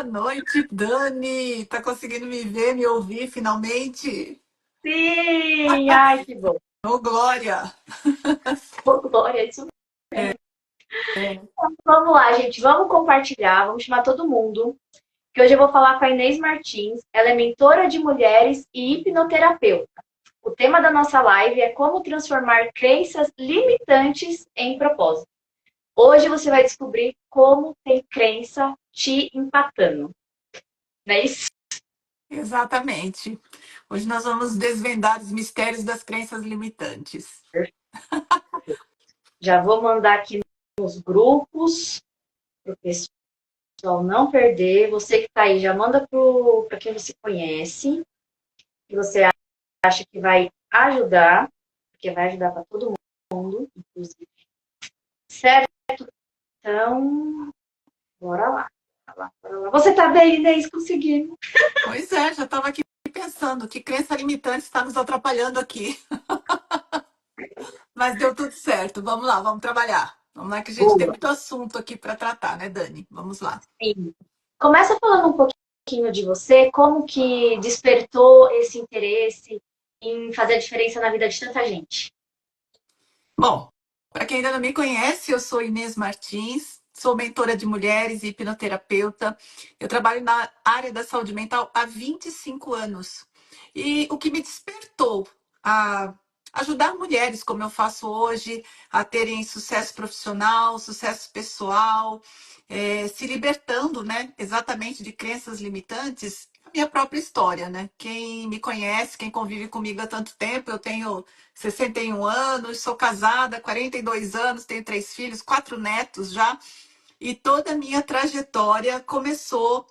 noite, Dani. Tá conseguindo me ver, me ouvir finalmente? Sim! Ai, que bom. Ô, Glória! Ô, Glória, isso. É. Vamos lá, gente. Vamos compartilhar. Vamos chamar todo mundo. Que hoje eu vou falar com a Inês Martins. Ela é mentora de mulheres e hipnoterapeuta. O tema da nossa live é como transformar crenças limitantes em propósito. Hoje você vai descobrir como tem crença te empatando. Não é isso? Exatamente. Hoje nós vamos desvendar os mistérios das crenças limitantes. Já vou mandar aqui nos grupos para o pessoal não perder. Você que está aí, já manda para quem você conhece, que você acha que vai ajudar, porque vai ajudar para todo mundo, inclusive. Certo? Então, bora lá. Bora lá, bora lá. Você tá bem, Inês? Conseguimos. Pois é, já estava aqui pensando que crença limitante está nos atrapalhando aqui. Mas deu tudo certo. Vamos lá, vamos trabalhar. Vamos lá que a gente tem Boa. muito assunto aqui para tratar, né, Dani? Vamos lá. Sim. Começa falando um pouquinho de você, como que despertou esse interesse em fazer a diferença na vida de tanta gente. Bom, para quem ainda não me conhece, eu sou Inês Martins, sou mentora de mulheres e hipnoterapeuta. Eu trabalho na área da saúde mental há 25 anos. E o que me despertou a ajudar mulheres, como eu faço hoje, a terem sucesso profissional, sucesso pessoal, se libertando, né, exatamente de crenças limitantes, a minha própria história, né? Quem me conhece, quem convive comigo há tanto tempo, eu tenho 61 anos, sou casada, 42 anos, tenho 3 filhos, 4 netos já, e toda a minha trajetória começou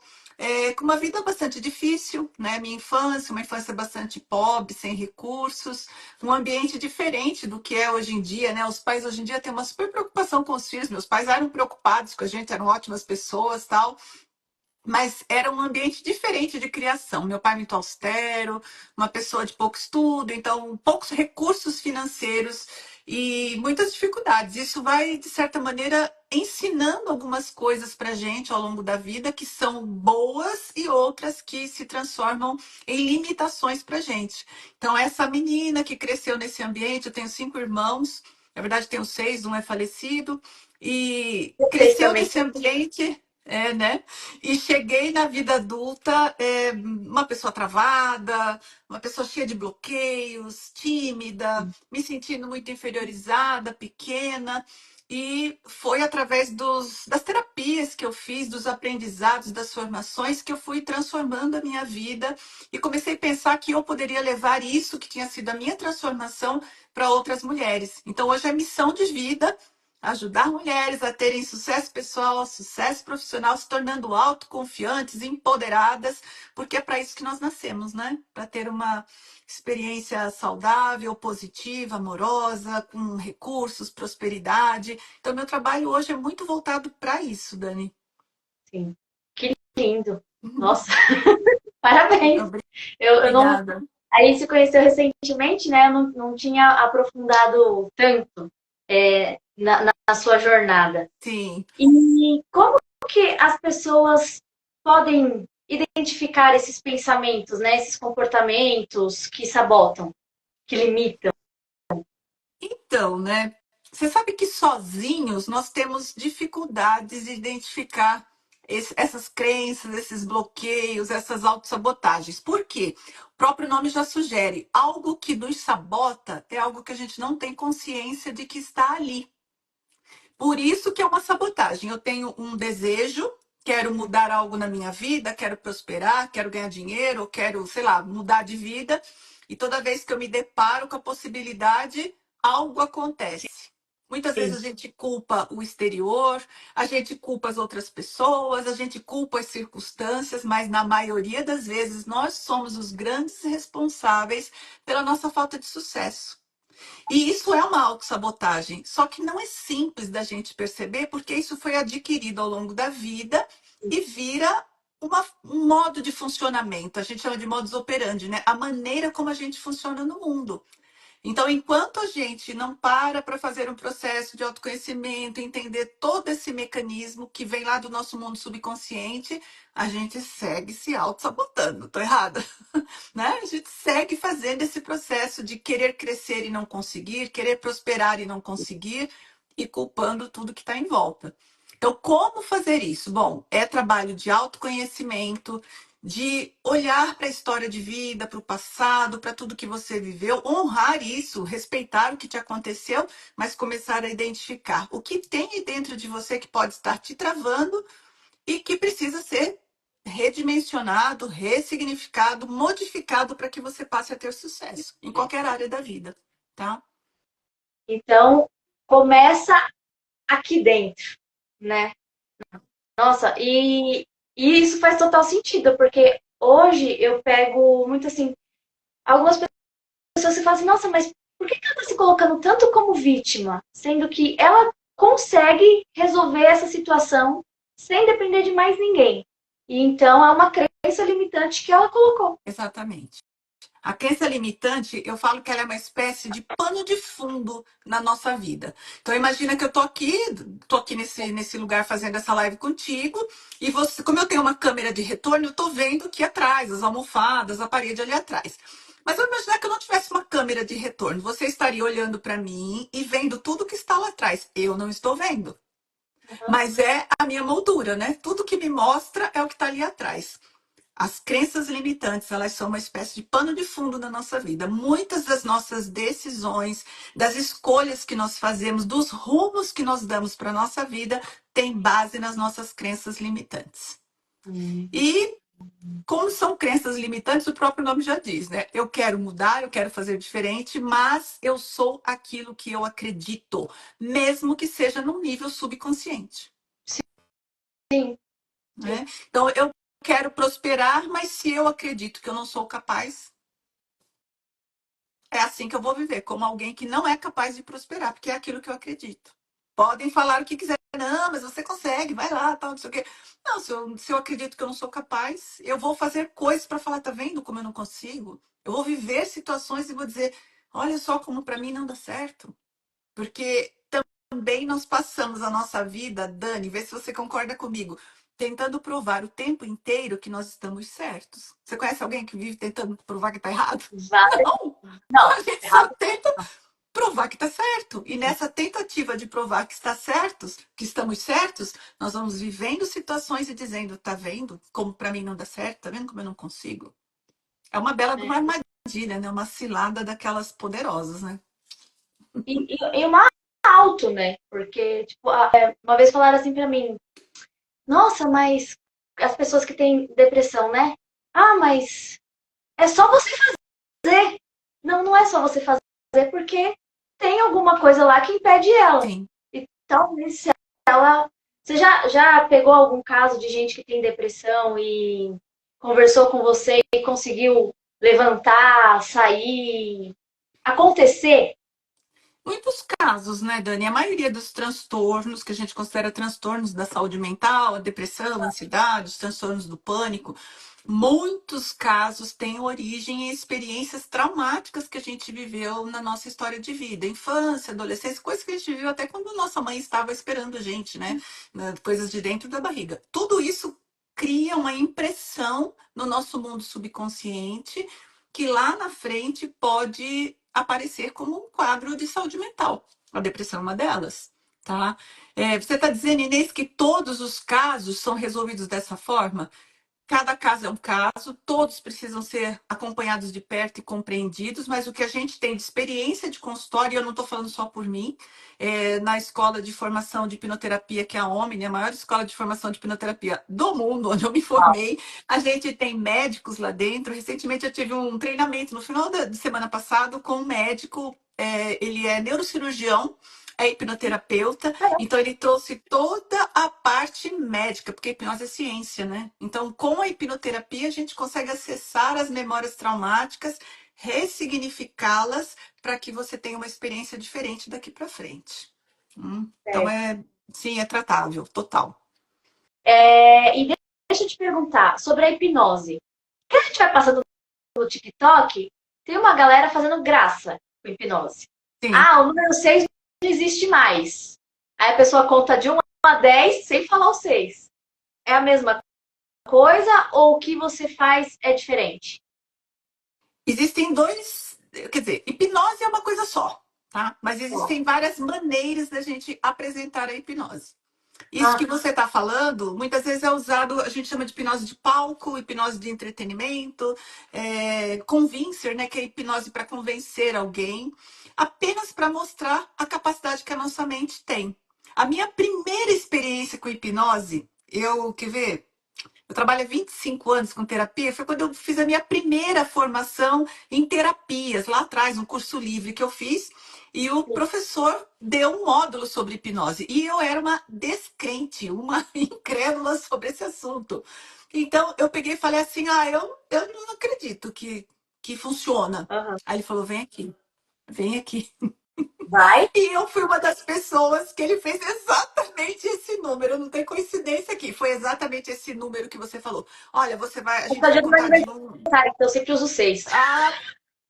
com uma vida bastante difícil, né? Minha infância, uma infância bastante pobre, sem recursos, um ambiente diferente do que é hoje em dia, né? Os pais hoje em dia têm uma super preocupação com os filhos, meus pais eram preocupados com a gente, eram ótimas pessoas, tal, mas era um ambiente diferente de criação. Meu pai muito austero, uma pessoa de pouco estudo, então poucos recursos financeiros e muitas dificuldades. Isso vai, de certa maneira, ensinando algumas coisas para a gente ao longo da vida que são boas e outras que se transformam em limitações para a gente. Então, essa menina que cresceu nesse ambiente, eu tenho 5 irmãos, na verdade tenho 6, um é falecido, e Vocês cresceu também. nesse ambiente, né? E cheguei na vida adulta, uma pessoa travada, uma pessoa cheia de bloqueios, tímida, me sentindo muito inferiorizada, pequena. E foi através das terapias que eu fiz, dos aprendizados, das formações, que eu fui transformando a minha vida e comecei a pensar que eu poderia levar isso, que tinha sido a minha transformação, para outras mulheres. Então, hoje é missão de vida ajudar mulheres a terem sucesso pessoal, sucesso profissional, se tornando autoconfiantes, empoderadas, porque é para isso que nós nascemos, né? Para ter uma experiência saudável, positiva, amorosa, com recursos, prosperidade. Então, meu trabalho hoje é muito voltado para isso, Dani. Sim. Que lindo. Nossa, parabéns. Eu não. Obrigada. A gente se conheceu recentemente, né? Eu não tinha aprofundado tanto na sua jornada. Sim. E como que as pessoas podem identificar esses pensamentos, né? Esses comportamentos que sabotam, que limitam? Então, né? Você sabe que sozinhos nós temos dificuldades de identificar essas crenças, esses bloqueios, essas autossabotagens. Por quê? O próprio nome já sugere, algo que nos sabota é algo que a gente não tem consciência de que está ali. Por isso que é uma sabotagem. Eu tenho um desejo, quero mudar algo na minha vida, quero prosperar, quero ganhar dinheiro, quero, sei lá, mudar de vida. E toda vez que eu me deparo com a possibilidade, algo acontece. Muitas vezes Sim, a gente culpa o exterior, a gente culpa as outras pessoas, a gente culpa as circunstâncias, mas na maioria das vezes nós somos os grandes responsáveis pela nossa falta de sucesso. E isso é uma autossabotagem, só que não é simples da gente perceber, porque isso foi adquirido ao longo da vida e vira um modo de funcionamento. A gente chama de modus operandi, né? A maneira como a gente funciona no mundo. Então, enquanto a gente não para fazer um processo de autoconhecimento, entender todo esse mecanismo que vem lá do nosso mundo subconsciente, a gente segue se auto-sabotando. Tô errada? Né? A gente segue fazendo esse processo de querer crescer e não conseguir, querer prosperar e não conseguir, e culpando tudo que está em volta. Então, como fazer isso? Bom, é trabalho de autoconhecimento, de olhar para a história de vida, para o passado, para tudo que você viveu, honrar isso, respeitar o que te aconteceu, mas começar a identificar o que tem aí dentro de você que pode estar te travando e que precisa ser redimensionado, ressignificado, modificado para que você passe a ter sucesso em qualquer área da vida, tá? Então, começa aqui dentro, né? Nossa, e isso faz total sentido, porque hoje eu pego muito assim, algumas pessoas se falam assim, nossa, mas por que ela está se colocando tanto como vítima, sendo que ela consegue resolver essa situação sem depender de mais ninguém? E então é uma crença limitante que ela colocou. Exatamente. A crença limitante, eu falo que ela é uma espécie de pano de fundo na nossa vida. Então imagina que eu tô aqui nesse lugar fazendo essa live contigo, e você, como eu tenho uma câmera de retorno, eu tô vendo aqui atrás, as almofadas, a parede ali atrás. Mas eu imaginar que eu não tivesse uma câmera de retorno, você estaria olhando para mim e vendo tudo que está lá atrás. Eu não estou vendo. Mas é a minha moldura, né? Tudo que me mostra é o que está ali atrás. As crenças limitantes, elas são uma espécie de pano de fundo na nossa vida. Muitas das nossas decisões, das escolhas que nós fazemos, dos rumos que nós damos para a nossa vida, tem base nas nossas crenças limitantes. E como são crenças limitantes, o próprio nome já diz, né? Eu quero mudar, eu quero fazer diferente, mas eu sou aquilo que eu acredito, mesmo que seja num nível subconsciente. Sim, sim. Né? Então, eu quero prosperar, mas se eu acredito que eu não sou capaz, é assim que eu vou viver, como alguém que não é capaz de prosperar, porque é aquilo que eu acredito. Podem falar o que quiser, não, mas você consegue, vai lá, tal, não sei o quê. Não, se eu acredito que eu não sou capaz, eu vou fazer coisas para falar, tá vendo como eu não consigo? Eu vou viver situações e vou dizer, olha só como para mim não dá certo. Porque também nós passamos a nossa vida, Dani, vê se você concorda comigo, tentando provar o tempo inteiro que nós estamos certos. Você conhece alguém que vive tentando provar que está errado? Várias. Não! Não, A gente só errado. tenta provar que está certo. E nessa tentativa de provar que está certos, que estamos certos, nós vamos vivendo situações e dizendo, tá vendo como para mim não dá certo? Tá vendo como eu não consigo? É uma bela de uma armadilha, né? Uma cilada daquelas poderosas, né? E uma alto, né? Porque, tipo, uma vez falaram assim pra mim, nossa, mas as pessoas que têm depressão, né? Ah, mas é só você fazer. Não, não é só você fazer, porque tem alguma coisa lá que impede ela. Sim. E talvez se ela. Você já pegou algum caso de gente que tem depressão e conversou com você e conseguiu levantar, sair, acontecer? Muitos casos, né, Dani? A maioria dos transtornos que a gente considera transtornos da saúde mental, a depressão, a ansiedade, os transtornos do pânico, muitos casos têm origem em experiências traumáticas que a gente viveu na nossa história de vida, infância, adolescência, coisas que a gente viveu até quando nossa mãe estava esperando a gente, né? Coisas de dentro da barriga. Tudo isso cria uma impressão no nosso mundo subconsciente que lá na frente pode aparecer como um quadro de saúde mental. A depressão é uma delas, tá? Você está dizendo, Inês, que todos os casos são resolvidos dessa forma? Cada caso é um caso, todos precisam ser acompanhados de perto e compreendidos, mas o que a gente tem de experiência de consultório, e eu não estou falando só por mim, na escola de formação de hipnoterapia, que é a Omni, a maior escola de formação de hipnoterapia do mundo, onde eu me formei, a gente tem médicos lá dentro. Recentemente eu tive um treinamento no final de semana passado com um médico, ele é neurocirurgião, é hipnoterapeuta, então ele trouxe toda a parte médica, porque a hipnose é ciência, né? Então, com a hipnoterapia, a gente consegue acessar as memórias traumáticas, ressignificá-las para que você tenha uma experiência diferente daqui para frente. Então, sim, é tratável, total. E deixa eu te perguntar sobre a hipnose. Que a gente vai passando no TikTok, tem uma galera fazendo graça. com hipnose. Sim. Ah, o número 6 não existe mais. Aí a pessoa conta de 1 a 10 sem falar o 6. É a mesma coisa ou o que você faz é diferente? Existem dois, quer dizer, hipnose é uma coisa só, tá? Mas Ó. existem várias maneiras da gente apresentar a hipnose. Isso Ah, que você está falando, muitas vezes é usado, a gente chama de hipnose de palco, hipnose de entretenimento, convincer, né, que é hipnose para convencer alguém, apenas para mostrar a capacidade que a nossa mente tem. A minha primeira experiência com hipnose, quer ver? Eu trabalho há 25 anos com terapia, foi quando eu fiz a minha primeira formação em terapias, lá atrás, um curso livre que eu fiz, e o professor deu um módulo sobre hipnose. E eu era uma descrente, uma incrédula sobre esse assunto. Então, eu peguei e falei assim: eu não acredito que funciona. aham. Aí ele falou: vem aqui, vem aqui. Vai. E eu fui uma das pessoas que ele fez exatamente esse número. Não tem coincidência aqui. Foi exatamente esse número que você falou. Olha, a Vou gente vai fazer no meu contar de um. aniversário, então eu sempre uso 6. Ah,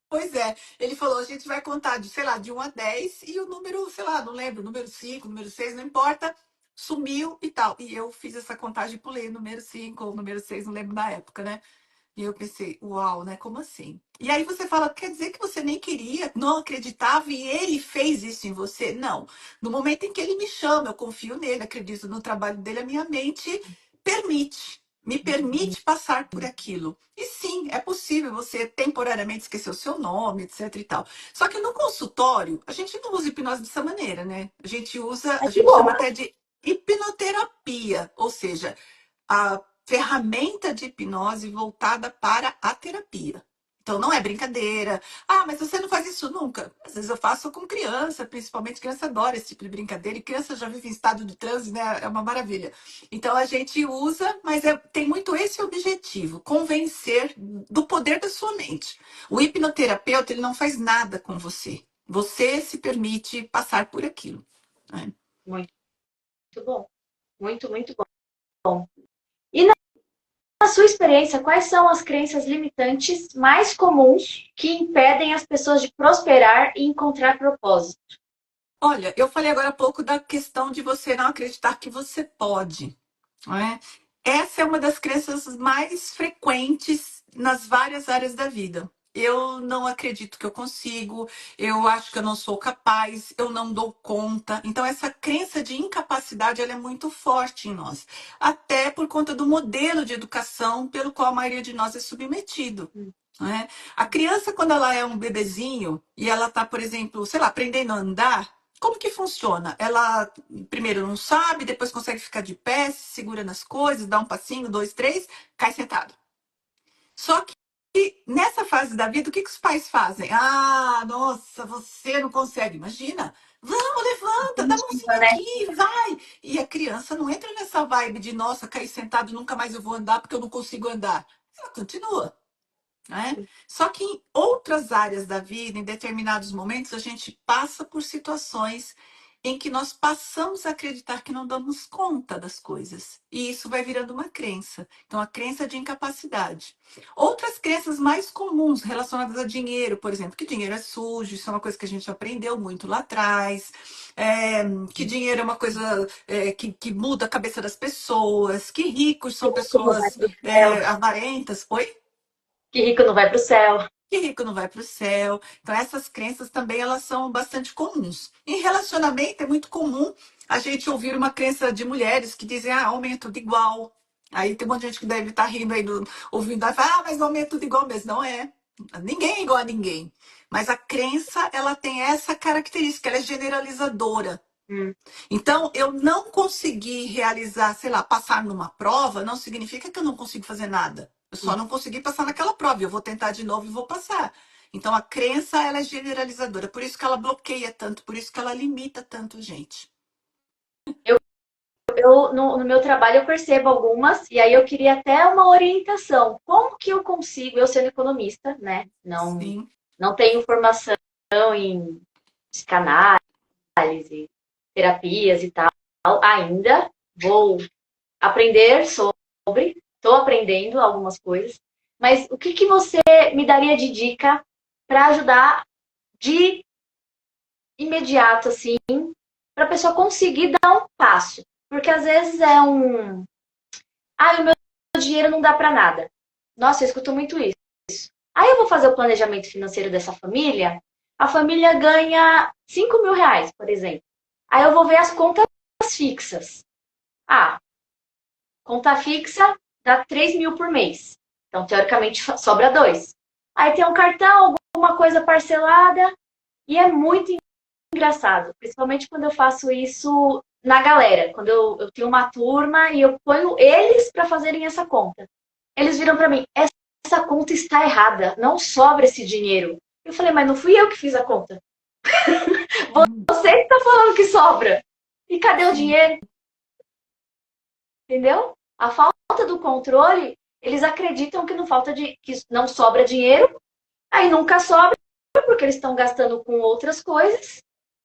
pois é. Ele falou, a gente vai contar de, sei lá, de 1 a 10 e o número, sei lá, não lembro, número 5, número 6, não importa, sumiu e tal. E eu fiz essa contagem e pulei o número 5 ou o número 6, não lembro na época, né? E eu pensei, uau, né? Como assim? E aí você fala, quer dizer que você nem queria, não acreditava e ele fez isso em você? Não. No momento em que ele me chama, eu confio nele, acredito no trabalho dele, a minha mente me permite passar por aquilo. E sim, é possível você temporariamente esquecer o seu nome, etc e tal. Só que no consultório, a gente não usa hipnose dessa maneira, né? A Mas que gente bom. chama até de hipnoterapia, ou seja, a ferramenta de hipnose voltada para a terapia. Então, não é brincadeira. Ah, mas você não faz isso nunca? Às vezes eu faço com criança, principalmente criança adora esse tipo de brincadeira, e criança já vive em estado de transe, né? É uma maravilha. Então, a gente usa, mas tem muito esse objetivo, convencer do poder da sua mente. O hipnoterapeuta, ele não faz nada com você. Você se permite passar por aquilo, né? Muito bom. Muito, muito bom. E na sua experiência, quais são as crenças limitantes mais comuns que impedem as pessoas de prosperar e encontrar propósito? Olha, eu falei agora há pouco da questão de você não acreditar que você pode, não é? Essa é uma das crenças mais frequentes nas várias áreas da vida. Eu não acredito que eu consigo, eu acho que eu não sou capaz, eu não dou conta. Então, essa crença de incapacidade ela é muito forte em nós, até por conta do modelo de educação pelo qual a maioria de nós é submetido. Não é? A criança, quando ela é um bebezinho e ela está, por exemplo, sei lá, aprendendo a andar, como que funciona? Ela primeiro não sabe, depois consegue ficar de pé, se segura nas coisas, dá um passinho, dois, três, cai sentado. Só que nessa fase da vida, o que os pais fazem? Ah, nossa, você não consegue. Imagina. Vamos, levanta, dá a mãozinha Incentiva, né? aqui, vai. E a criança não entra nessa vibe de, nossa, cair sentado, nunca mais eu vou andar porque eu não consigo andar. Ela continua, né? Só que em outras áreas da vida, em determinados momentos, a gente passa por situações em que nós passamos a acreditar que não damos conta das coisas. E isso vai virando uma crença. Então, a crença de incapacidade. Outras crenças mais comuns relacionadas a dinheiro, por exemplo, que dinheiro é sujo, isso é uma coisa que a gente aprendeu muito lá atrás. Que dinheiro é uma coisa que muda a cabeça das pessoas, que ricos Que são rico não vai pessoas para o céu. avarentas. Oi? Que rico não vai para o céu. Que rico não vai para o céu. Então, essas crenças também elas são bastante comuns. Em relacionamento, é muito comum a gente ouvir uma crença de mulheres que dizem, homem é tudo igual. Aí tem um monte de gente que deve estar rindo aí, ouvindo, e fala, mas homem é tudo igual mesmo. Não é. Ninguém é igual a ninguém. Mas a crença, ela tem essa característica, ela é generalizadora. Hum. Então, eu não conseguir realizar, sei lá, passar numa prova, não significa que eu não consigo fazer nada. Eu só não consegui passar naquela prova. Eu vou tentar de novo e vou passar. Então, a crença, ela é generalizadora. Por isso que ela bloqueia tanto, por isso que ela limita tanto, gente. No meu trabalho eu percebo algumas, e aí eu queria até uma orientação. Como que eu consigo, eu sendo economista, né? Não, Sim, não tenho formação em psicanálise, terapias e tal ainda. Vou aprender sobre, estou aprendendo algumas coisas. Mas o que você me daria de dica para ajudar de imediato, assim, para a pessoa conseguir dar um passo. Porque às vezes é um. Ah, o meu dinheiro não dá para nada. Nossa, eu escuto muito isso. Aí eu vou fazer o planejamento financeiro dessa família, a família ganha R$ 5.000, por exemplo. Aí eu vou ver as contas fixas. Ah, conta fixa dá 3.000 por mês. Então, teoricamente, sobra dois. Aí tem um cartão, alguma coisa parcelada, e é muito engraçado, principalmente quando eu faço isso na galera, quando eu tenho uma turma e eu ponho eles para fazerem essa conta. Eles viram para mim, essa conta está errada, não sobra esse dinheiro. Eu falei, mas não fui eu que fiz a conta. Hum, Você que está falando que sobra. E cadê o sim. dinheiro? Entendeu? A falta do controle, eles acreditam que não falta que não sobra dinheiro, aí nunca sobra porque eles estão gastando com outras coisas.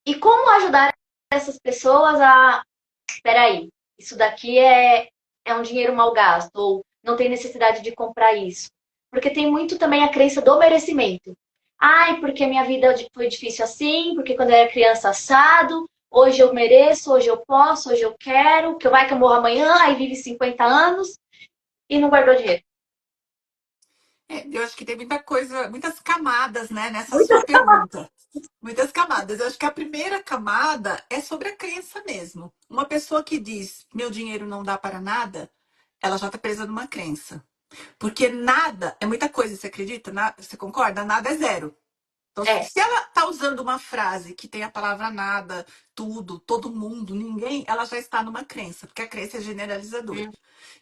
E como ajudar essas pessoas a, espera aí, isso daqui é um dinheiro mal gasto, ou não tem necessidade de comprar isso. Porque tem muito também a crença do merecimento. Ai, porque minha vida foi difícil assim, porque quando eu era criança assado, hoje eu mereço, hoje eu posso, hoje eu quero, que vai que eu morro amanhã, aí vive 50 anos e não guardou dinheiro. É, eu acho que tem muita coisa, muitas camadas, né, nessa sua Muitas pergunta. Muitas camadas. Eu acho que a primeira camada é sobre a crença mesmo. Uma pessoa que diz meu dinheiro não dá para nada, ela já está presa numa crença. Porque nada é muita coisa, você acredita? Você concorda? Nada é zero. Então, é. se ela está usando uma frase que tem a palavra nada, tudo, todo mundo, ninguém, ela já está numa crença, porque a crença é generalizadora.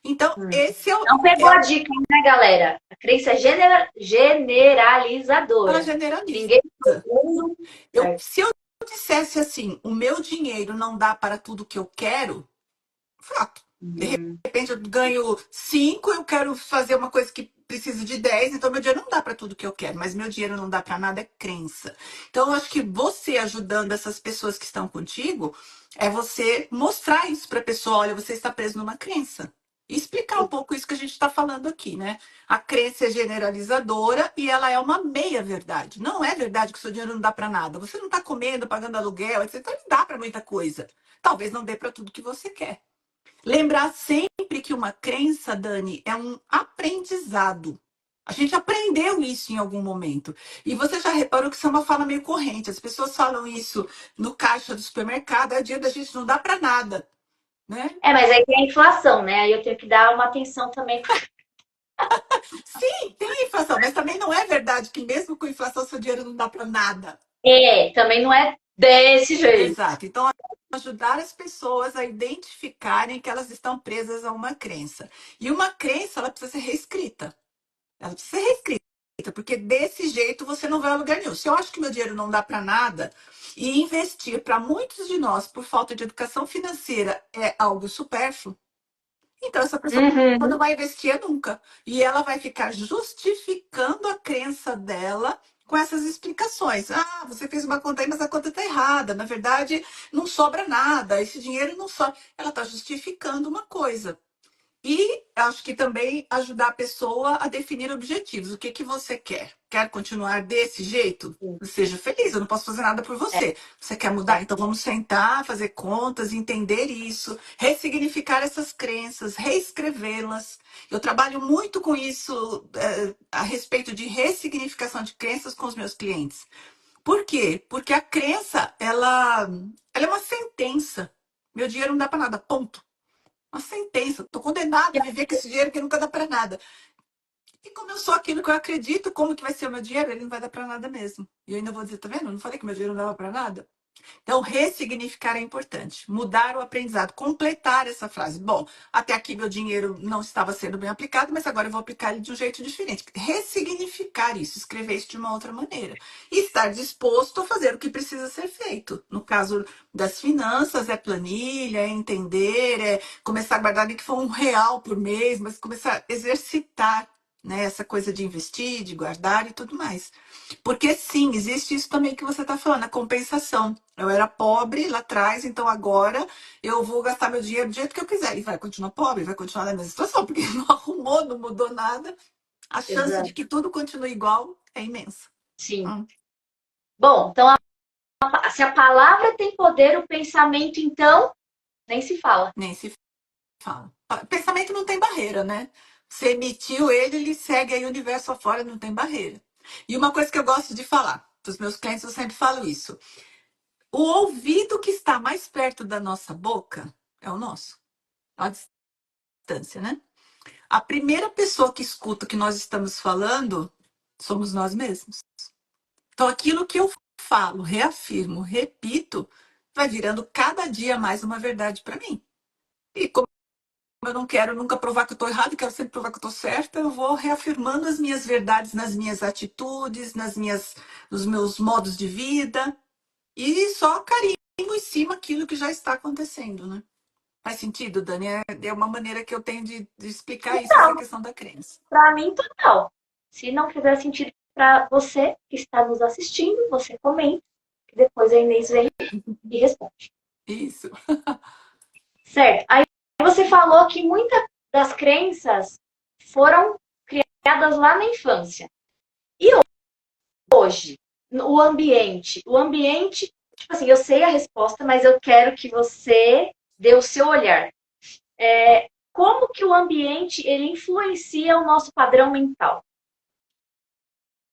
Então, esse é o, Não pegou é a o- dica, né, galera? A crença é ela generalizadora. generaliza. Ninguém todo mundo. Certo. Se eu dissesse assim, o meu dinheiro não dá para tudo que eu quero, fato. De repente eu ganho 5, eu quero fazer uma coisa que precisa de 10, então meu dinheiro não dá para tudo que eu quero, mas meu dinheiro não dá para nada é crença. Então eu acho que você ajudando essas pessoas que estão contigo é você mostrar isso para a pessoa, olha, você está preso numa crença. E explicar um pouco isso que a gente está falando aqui, né? A crença é generalizadora e ela é uma meia verdade. Não é verdade que o seu dinheiro não dá para nada. Você não está comendo, pagando aluguel, etc. Então não dá para muita coisa. Talvez não dê para tudo que você quer. Lembrar sempre que uma crença, Dani, é um aprendizado. A gente aprendeu isso em algum momento. E você já reparou que isso é uma fala meio corrente. As pessoas falam isso no caixa do supermercado, é dia da gente não dá para nada, né? É, mas aí tem a inflação, né? Aí eu tenho que dar uma atenção também. Sim, tem inflação, mas também não é verdade que mesmo com inflação seu dinheiro não dá para nada. É, também não é desse jeito. Exato. Então, ajudar as pessoas a identificarem que elas estão presas a uma crença. E uma crença, ela precisa ser reescrita. Ela precisa ser reescrita, porque desse jeito você não vai a lugar nenhum. Se eu acho que meu dinheiro não dá para nada, e investir para muitos de nós por falta de educação financeira é algo supérfluo, então essa pessoa não Uhum. vai investir nunca. E ela vai ficar justificando a crença dela com essas explicações. Ah, você fez uma conta aí, mas a conta está errada. Na verdade, não sobra nada. Esse dinheiro não sobra. Ela está justificando uma coisa. E acho que também ajudar a pessoa a definir objetivos. O que que você quer? Quer continuar desse jeito? Seja feliz, eu não posso fazer nada por É, você. Você quer mudar? é. Então vamos sentar, fazer contas, entender isso, ressignificar essas crenças, reescrevê-las. Eu trabalho muito com isso a respeito de ressignificação de crenças com os meus clientes. Por quê? Porque a crença, ela é uma sentença. Meu dinheiro não dá para nada, ponto. Uma sentença. Estou condenada a viver com esse dinheiro que nunca dá para nada. E como eu sou aquilo que eu acredito, como que vai ser o meu dinheiro? Ele não vai dar para nada mesmo. E eu ainda vou dizer, tá vendo? Eu não falei que meu dinheiro não dava para nada? Então, ressignificar é importante. Mudar o aprendizado, completar essa frase. Bom, até aqui meu dinheiro não estava sendo bem aplicado, mas agora eu vou aplicar ele de um jeito diferente. Ressignificar isso, escrever isso de uma outra maneira. E estar disposto a fazer o que precisa ser feito. No caso das finanças, é planilha, é entender, é começar a guardar nem que for R$ 1 por mês, mas começar a exercitar, né, essa coisa de investir, de guardar e tudo mais. Porque sim, existe isso também que você está falando, a compensação. Eu era pobre lá atrás, então agora eu vou gastar meu dinheiro do jeito que eu quiser. E vai continuar pobre, vai continuar na mesma situação, porque não arrumou, não mudou nada. A chance de Exato. que tudo continue igual é imensa. Sim. Hum. Bom, então se a palavra tem poder, o pensamento, então, nem se fala. Nem se fala. Pensamento não tem barreira, né? Você emitiu ele, ele segue aí o universo afora, não tem barreira. E uma coisa que eu gosto de falar, para os meus clientes eu sempre falo isso. O ouvido que está mais perto da nossa boca é o nosso. A distância, né? A primeira pessoa que escuta o que nós estamos falando somos nós mesmos. Então, aquilo que eu falo, reafirmo, repito, vai virando cada dia mais uma verdade para mim. E como eu não quero nunca provar que eu estou errado, quero sempre provar que eu estou certa, eu vou reafirmando as minhas verdades nas minhas atitudes, nos meus modos de vida e só carimbo em cima aquilo que já está acontecendo, né? Faz sentido, Dani? É uma maneira que eu tenho de explicar isso, essa Então, questão da crença. para mim, total. Se não fizer sentido para você que está nos assistindo, você comenta, que depois a Inês vem e responde. Isso. Certo. Aí você falou que muitas das crenças foram criadas lá na infância. E hoje, o ambiente, tipo assim, eu sei a resposta, mas eu quero que você dê o seu olhar. Como que o ambiente ele influencia o nosso padrão mental?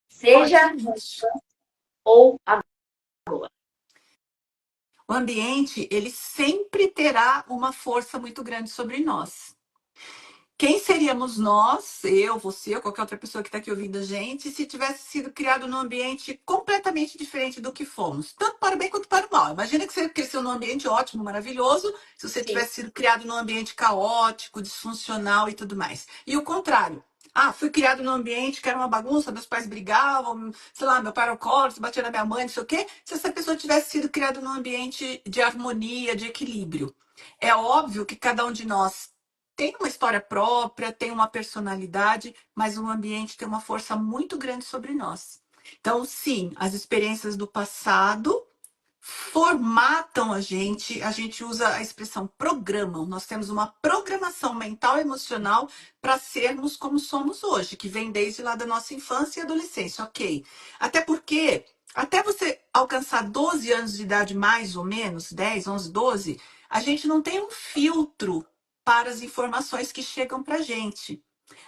Seja Fortemente. ou agora. O ambiente, ele sempre terá uma força muito grande sobre nós. Quem seríamos nós, eu, você ou qualquer outra pessoa que está aqui ouvindo a gente, se tivesse sido criado num ambiente completamente diferente do que fomos, tanto para o bem quanto para o mal? Imagina que você cresceu num ambiente ótimo, maravilhoso, se você Sim. tivesse sido criado num ambiente caótico, disfuncional e tudo mais. E o contrário. Ah, fui criado num ambiente que era uma bagunça, meus pais brigavam, sei lá, meu pai era alcoólatra, batia na minha mãe, não sei o quê. Se essa pessoa tivesse sido criada num ambiente de harmonia, de equilíbrio. É óbvio que cada um de nós tem uma história própria, tem uma personalidade, mas o ambiente tem uma força muito grande sobre nós. Então, sim, as experiências do passado formatam a gente usa a expressão programam, nós temos uma programação mental e emocional para sermos como somos hoje, que vem desde lá da nossa infância e adolescência, ok. Até porque, até você alcançar 12 anos de idade, mais ou menos, 10, 11, 12, a gente não tem um filtro para as informações que chegam para a gente.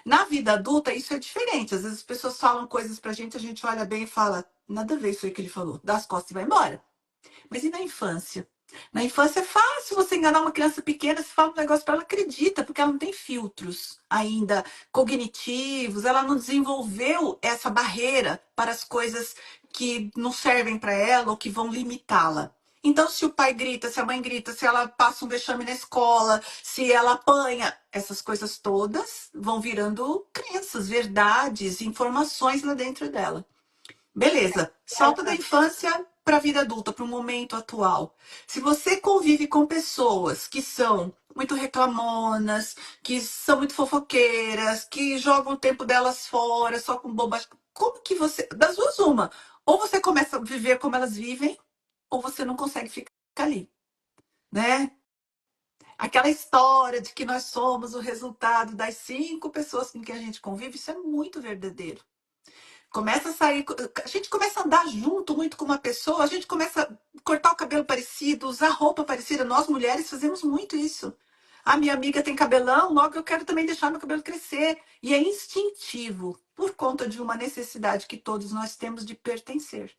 Na vida adulta, isso é diferente. Às vezes as pessoas falam coisas para a gente olha bem e fala, nada a ver isso aí que ele falou, dá as costas e vai embora. Mas e na infância? Na infância é fácil você enganar uma criança pequena, se fala um negócio para ela, acredita, porque ela não tem filtros ainda cognitivos, ela não desenvolveu essa barreira para as coisas que não servem para ela ou que vão limitá-la. Então, se o pai grita, se a mãe grita, se ela passa um vexame na escola, se ela apanha, essas coisas todas vão virando crenças, verdades, informações lá dentro dela. Beleza, salto da infância para a vida adulta, para o momento atual. Se você convive com pessoas que são muito reclamonas, que são muito fofoqueiras, que jogam o tempo delas fora só com bobagem, como que você. Das duas, uma. Ou você começa a viver como elas vivem, ou você não consegue ficar ali, né? Aquela história de que nós somos o resultado das 5 pessoas com quem a gente convive, isso é muito verdadeiro. Começa a sair, a gente começa a andar junto muito com uma pessoa, a gente começa a cortar o cabelo parecido, usar roupa parecida. Nós mulheres fazemos muito isso. A minha amiga tem cabelão, logo eu quero também deixar meu cabelo crescer. E é instintivo, por conta de uma necessidade que todos nós temos de pertencer.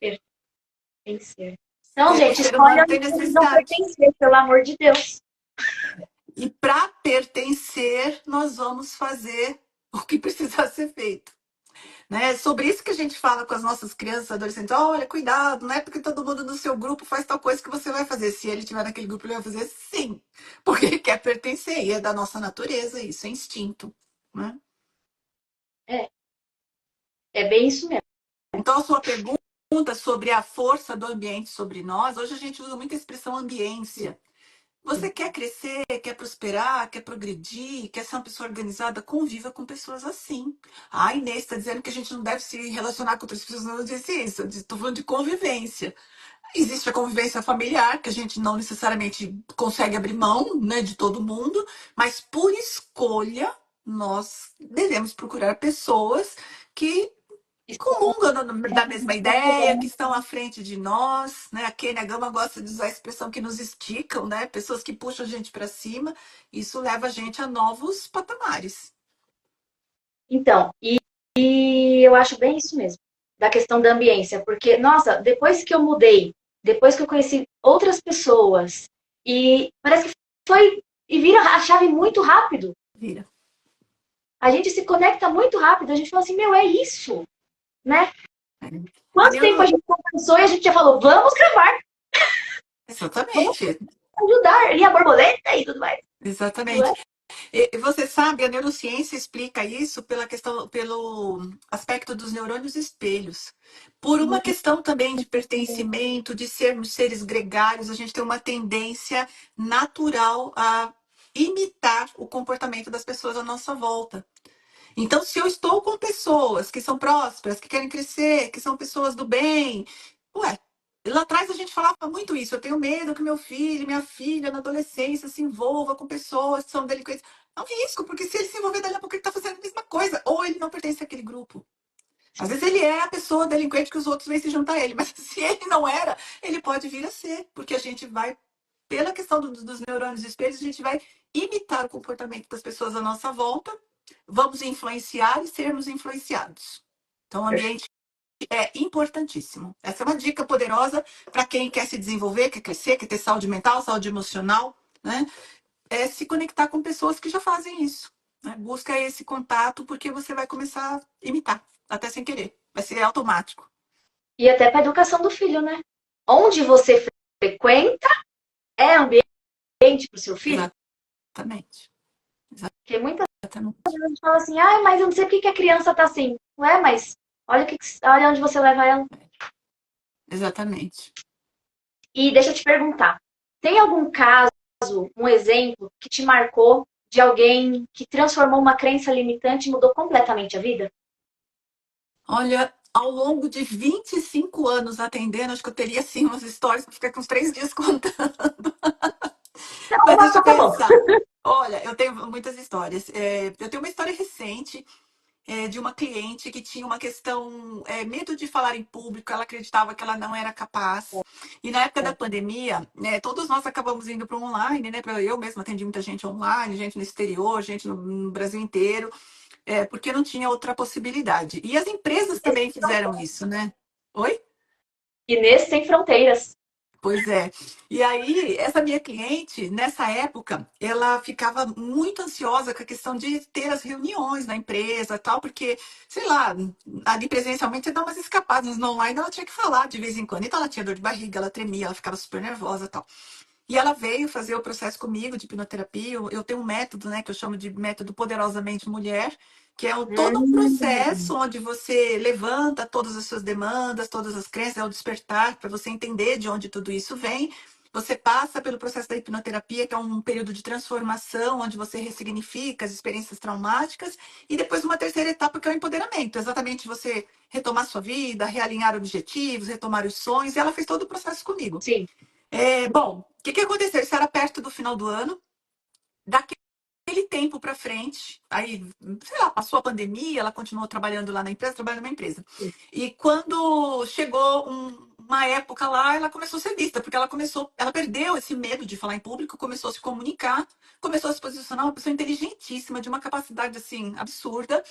Pertencer. Então, O gente, ser humano escolha tem onde vocês vão necessidade. pertencer, pelo amor de Deus. E para pertencer, nós vamos fazer o que precisa ser feito. Né? Sobre isso que a gente fala com as nossas crianças, adolescentes. Olha, cuidado, não é porque todo mundo no seu grupo faz tal coisa que você vai fazer. Se ele estiver naquele grupo, ele vai fazer sim, porque ele quer pertencer. E é da nossa natureza isso, é instinto. Né? É, é bem isso mesmo. Então, a sua pergunta sobre a força do ambiente sobre nós, hoje a gente usa muito a expressão ambiência. Você quer crescer, quer prosperar, quer progredir, quer ser uma pessoa organizada, conviva com pessoas assim. A Inês está dizendo que a gente não deve se relacionar com outras pessoas, não disse isso. Eu estou falando de convivência. Existe a convivência familiar, que a gente não necessariamente consegue abrir mão, né, de todo mundo, mas por escolha, nós devemos procurar pessoas que comungam da mesma ideia, que estão à frente de nós, né? A Kênia Gama gosta de usar a expressão que nos esticam, né? Pessoas que puxam a gente para cima. Isso leva a gente a novos patamares. Então, e eu acho bem isso mesmo, da questão da ambiência, porque, nossa, depois que eu mudei, depois que eu conheci outras pessoas, e parece que foi, e vira a chave muito rápido. Vira. A gente se conecta muito rápido, a gente fala assim, meu, é isso, né? A Quanto tempo a gente conversou e a gente já falou, vamos gravar, vamos Exatamente, ajudar, e a borboleta e tudo mais. Não exatamente. é? E você sabe, a neurociência explica isso pela questão, pelo aspecto dos neurônios espelhos. Por uma questão também de pertencimento, de sermos seres gregários, a gente tem uma tendência natural a imitar o comportamento das pessoas à nossa volta. Então, se eu estou com pessoas que são prósperas, que querem crescer, que são pessoas do bem, ué, lá atrás a gente falava muito isso. Eu tenho medo que meu filho, minha filha, na adolescência, se envolva com pessoas que são delinquentes. É um risco, porque se ele se envolver, daqui a pouco ele está fazendo a mesma coisa, ou ele não pertence àquele grupo. Às vezes ele é a pessoa delinquente que os outros vêm se juntar a ele, mas se ele não era, ele pode vir a ser, porque a gente vai, pela questão dos neurônios espelhos, a gente vai imitar o comportamento das pessoas à nossa volta, vamos influenciar e sermos influenciados. Então, o ambiente é importantíssimo. Essa é uma dica poderosa para quem quer se desenvolver, quer crescer, quer ter saúde mental, saúde emocional, né? É se conectar com pessoas que já fazem isso. Né? Busca esse contato porque você vai começar a imitar, até sem querer. Vai ser automático. E até para a educação do filho, né? Onde você frequenta é ambiente para o seu filho? Exatamente. Porque muitas Exatamente. vezes a gente fala assim, ah, mas eu não sei por que a criança tá assim. Ué, mas olha onde você leva ela. Exatamente. E deixa eu te perguntar, tem algum caso, um exemplo que te marcou de alguém que transformou uma crença limitante e mudou completamente a vida? Olha, ao longo de 25 anos atendendo, acho que eu teria sim umas histórias para ficar com uns 3 dias contando. Não, Mas uma deixa só eu tá bom. pensar. Olha, eu tenho muitas histórias. Eu tenho uma história recente de uma cliente que tinha uma questão, medo de falar em público, ela acreditava que ela não era capaz. E na época da pandemia, todos nós acabamos indo para o online, né? Eu mesma atendi muita gente online, gente no exterior, gente no Brasil inteiro, porque não tinha outra possibilidade. E as empresas também fizeram isso, né? Oi? Inês sem fronteiras. Pois é. E aí, essa minha cliente, nessa época, ela ficava muito ansiosa com a questão de ter as reuniões na empresa e tal, porque, sei lá, ali presencialmente você dá umas escapadas, no online ela tinha que falar de vez em quando. Então ela tinha dor de barriga, ela tremia, ela ficava super nervosa e tal. E ela veio fazer o processo comigo de hipnoterapia. Eu tenho um método, né, que eu chamo de método Poderosamente Mulher, que é todo um processo onde você levanta todas as suas demandas, todas as crenças, é o despertar, para você entender de onde tudo isso vem. Você passa pelo processo da hipnoterapia, que é um período de transformação, onde você ressignifica as experiências traumáticas, e depois uma terceira etapa, que é o empoderamento, exatamente você retomar sua vida, realinhar objetivos, retomar os sonhos, e ela fez todo o processo comigo. Sim. Bom, o que aconteceu? Isso era perto do final do ano. Daquele tempo para frente, aí, sei lá, passou a pandemia, ela continuou trabalhando lá na empresa, trabalhando na empresa. E quando chegou uma época lá, ela começou a ser vista, porque ela perdeu esse medo de falar em público, começou a se comunicar, começou a se posicionar, uma pessoa inteligentíssima, de uma capacidade assim absurda,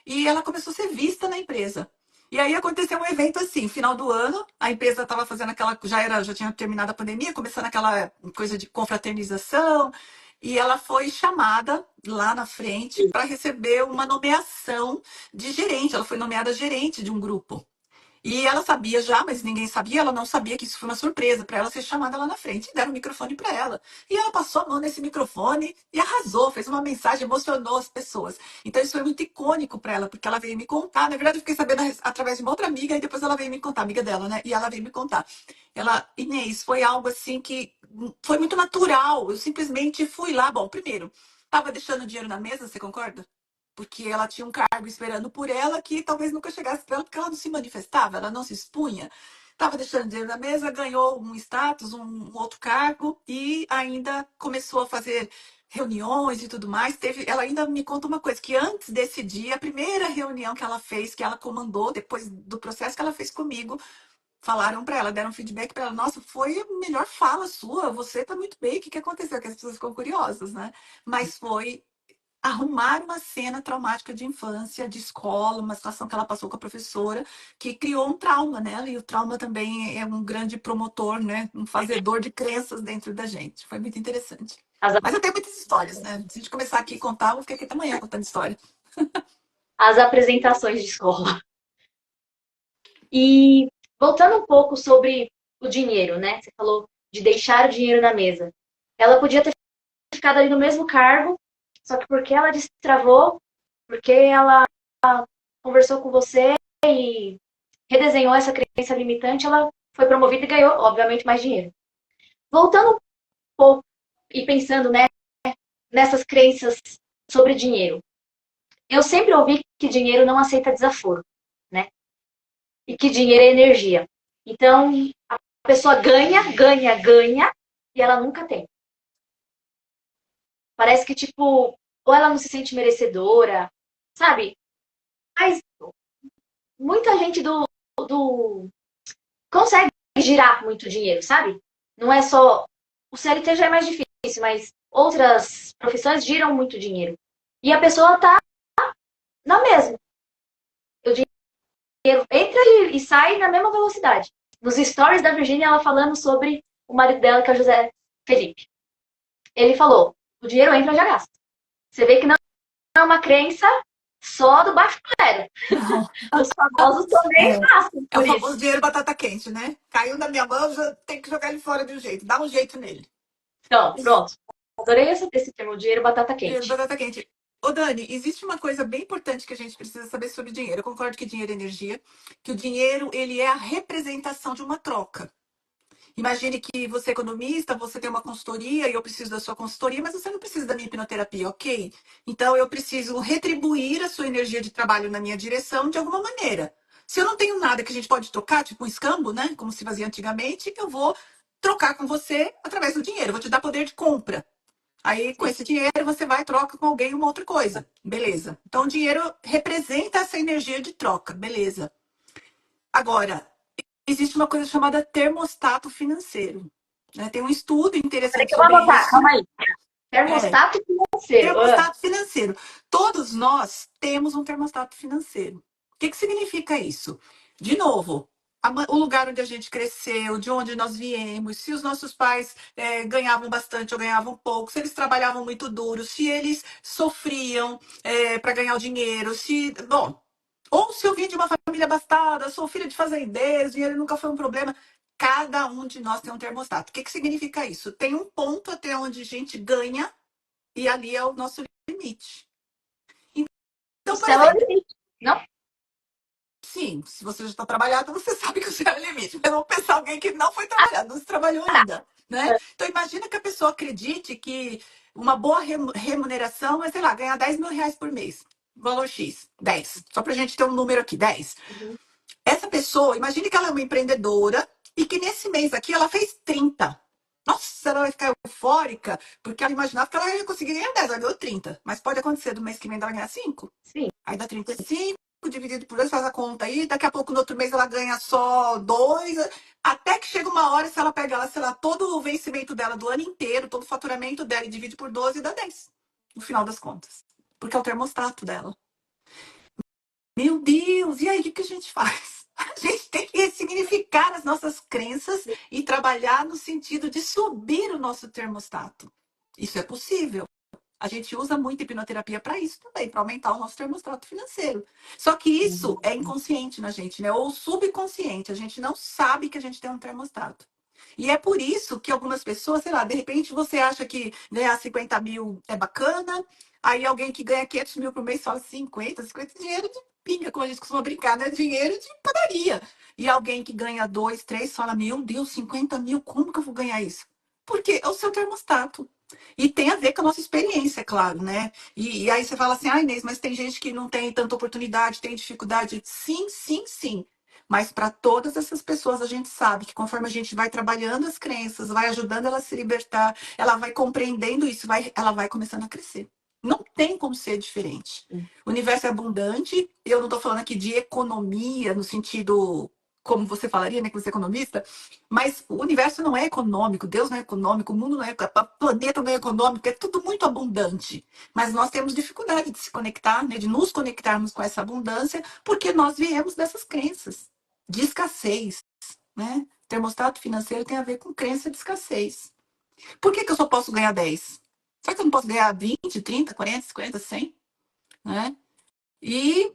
e ela começou a ser vista na empresa. E aí aconteceu um evento assim, final do ano, a empresa estava fazendo aquela, já tinha terminado a pandemia, começando aquela coisa de confraternização, e ela foi chamada lá na frente para receber uma nomeação de gerente. Ela foi nomeada gerente de um grupo. E ela sabia já, mas ninguém sabia, ela não sabia que isso foi uma surpresa para ela ser chamada lá na frente. E deram o microfone para ela. E ela passou a mão nesse microfone e arrasou, fez uma mensagem, emocionou as pessoas. Então isso foi muito icônico para ela, porque ela veio me contar. Na verdade, eu fiquei sabendo através de uma outra amiga, e depois ela veio me contar, amiga dela, né? E ela veio me contar. Ela, Inês, foi algo assim que foi muito natural. Eu simplesmente fui lá. Bom, primeiro, estava deixando dinheiro na mesa, você concorda? Porque ela tinha um cargo esperando por ela que talvez nunca chegasse para ela, porque ela não se manifestava, ela não se expunha. Estava deixando dinheiro na mesa, ganhou um status, um outro cargo e ainda começou a fazer reuniões e tudo mais, ela ainda me conta uma coisa, que antes desse dia, a primeira reunião que ela fez, que ela comandou, depois do processo que ela fez comigo, falaram para ela, deram feedback para ela, nossa, foi a melhor fala sua, você tá muito bem, o que que aconteceu? Que as pessoas ficam curiosas, né? Mas foi arrumar uma cena traumática de infância, de escola, uma situação que ela passou com a professora, que criou um trauma nela, e o trauma também é um grande promotor, né? Um fazedor de crenças dentro da gente. Foi muito interessante. As, Mas eu tenho muitas histórias, né? Se a gente começar aqui a contar, eu vou ficar aqui até amanhã contando história. as apresentações de escola. E voltando um pouco sobre o dinheiro, né? Você falou de deixar o dinheiro na mesa. Ela podia ter ficado ali no mesmo cargo, só que porque ela destravou, porque ela conversou com você e redesenhou essa crença limitante, ela foi promovida e ganhou, obviamente, mais dinheiro. Voltando um pouco e pensando, né, nessas crenças sobre dinheiro. Eu sempre ouvi que dinheiro não aceita desaforo, né? E que dinheiro é energia. Então, a pessoa ganha, ganha, ganha e ela nunca tem. Parece que, tipo, ou ela não se sente merecedora, sabe? Mas muita gente do consegue girar muito dinheiro, sabe? Não é só. O CLT já é mais difícil, mas outras profissões giram muito dinheiro. E a pessoa tá na mesma. O dinheiro entra e sai na mesma velocidade. Nos stories da Virginia, ela falando sobre o marido dela, que é o José Felipe. Ele falou: o dinheiro entra e já gasta. Você vê que não é uma crença só do baixo clero. Não. Os famosos também É, passam é o por famoso isso. dinheiro batata quente, né? Caiu na minha mão, já tem que jogar ele fora de um jeito. Dá um jeito nele. Então, pronto. Adorei esse termo, dinheiro batata Dinheiro quente. batata quente. Ô, Dani, existe uma coisa bem importante que a gente precisa saber sobre dinheiro. Eu concordo que dinheiro é energia, que o dinheiro ele é a representação de uma troca. Imagine que você é economista, você tem uma consultoria e eu preciso da sua consultoria, mas você não precisa da minha hipnoterapia, ok? Então eu preciso retribuir a sua energia de trabalho na minha direção de alguma maneira. Se eu não tenho nada que a gente pode trocar, tipo um escambo, né? Como se fazia antigamente, eu vou trocar com você através do dinheiro, eu vou te dar poder de compra. Aí, com Sim. esse dinheiro, você vai e troca com alguém uma outra coisa. Beleza. Então, o dinheiro representa essa energia de troca. Beleza. Agora, existe uma coisa chamada termostato financeiro. Né? Tem um estudo Peraí interessante que eu vou sobre anotar, isso. calma aí. É, Termostato financeiro. termostato financeiro. Todos nós temos um termostato financeiro. O que, que significa isso? De novo, o lugar onde a gente cresceu, de onde nós viemos, se os nossos pais ganhavam bastante ou ganhavam pouco, se eles trabalhavam muito duro, se eles sofriam para ganhar o dinheiro, se. Bom, ou se eu vim de uma família abastada, sou filha de fazendeiros, dinheiro nunca foi um problema. Cada um de nós tem um termostato. O que, que significa isso? Tem um ponto até onde a gente ganha e ali é o nosso limite. Então, O por céu é o exemplo, limite, não? sim, se você já está trabalhado, você sabe que o céu é o limite. Mas vamos pensar alguém que não foi trabalhado, não se trabalhou ainda, né? Então, imagina que a pessoa acredite que uma boa remuneração é, sei lá, ganhar 10 mil reais por mês. Valor X, 10. Só para a gente ter um número aqui, 10. Uhum. Essa pessoa, imagine que ela é uma empreendedora e que nesse mês aqui ela fez 30. Nossa, ela vai ficar eufórica, porque ela imaginava que ela ia conseguir ganhar 10, ela ganhou 30. Mas pode acontecer do mês que vem ela ganhar 5. Sim. Aí dá 35, dividido por 2, faz a conta aí. Daqui a pouco, no outro mês, ela ganha só 2. Até que chega uma hora, se ela pega, ela, sei lá, todo o vencimento dela do ano inteiro, todo o faturamento dela e divide por 12, dá 10. No final das contas. Porque é o termostato dela. Meu Deus, e aí o que a gente faz? A gente tem que ressignificar as nossas crenças e trabalhar no sentido de subir o nosso termostato. Isso é possível. A gente usa muito hipnoterapia para isso também, para aumentar o nosso termostato financeiro. Só que isso é inconsciente na gente, né? Ou subconsciente. A gente não sabe que a gente tem um termostato. E é por isso que algumas pessoas, sei lá, de repente você acha que ganhar 50 mil é bacana, aí alguém que ganha 500 mil por mês fala 50 dinheiro de pinga, como a gente costuma brincar, né? Dinheiro de padaria. E alguém que ganha 2, 3 fala, meu Deus, 50 mil, como que eu vou ganhar isso? Porque é o seu termostato. E tem a ver com a nossa experiência, é claro, né? E aí você fala assim, ah, Inês, mas tem gente que não tem tanta oportunidade, tem dificuldade. Sim, sim, sim. Mas para todas essas pessoas, a gente sabe que conforme a gente vai trabalhando as crenças, vai ajudando ela a se libertar, ela vai compreendendo isso, ela vai começando a crescer. Não tem como ser diferente. O universo é abundante. Eu não estou falando aqui de economia no sentido como você falaria, né, que você é economista, mas o universo não é econômico, Deus não é econômico, o mundo não é, o planeta não é econômico, é tudo muito abundante. Mas nós temos dificuldade de se conectar, né, de nos conectarmos com essa abundância, porque nós viemos dessas crenças de escassez, né? Termostato financeiro tem a ver com crença de escassez. Por que eu só posso ganhar 10? Será que eu não posso ganhar 20, 30, 40, 50, 100? Né? E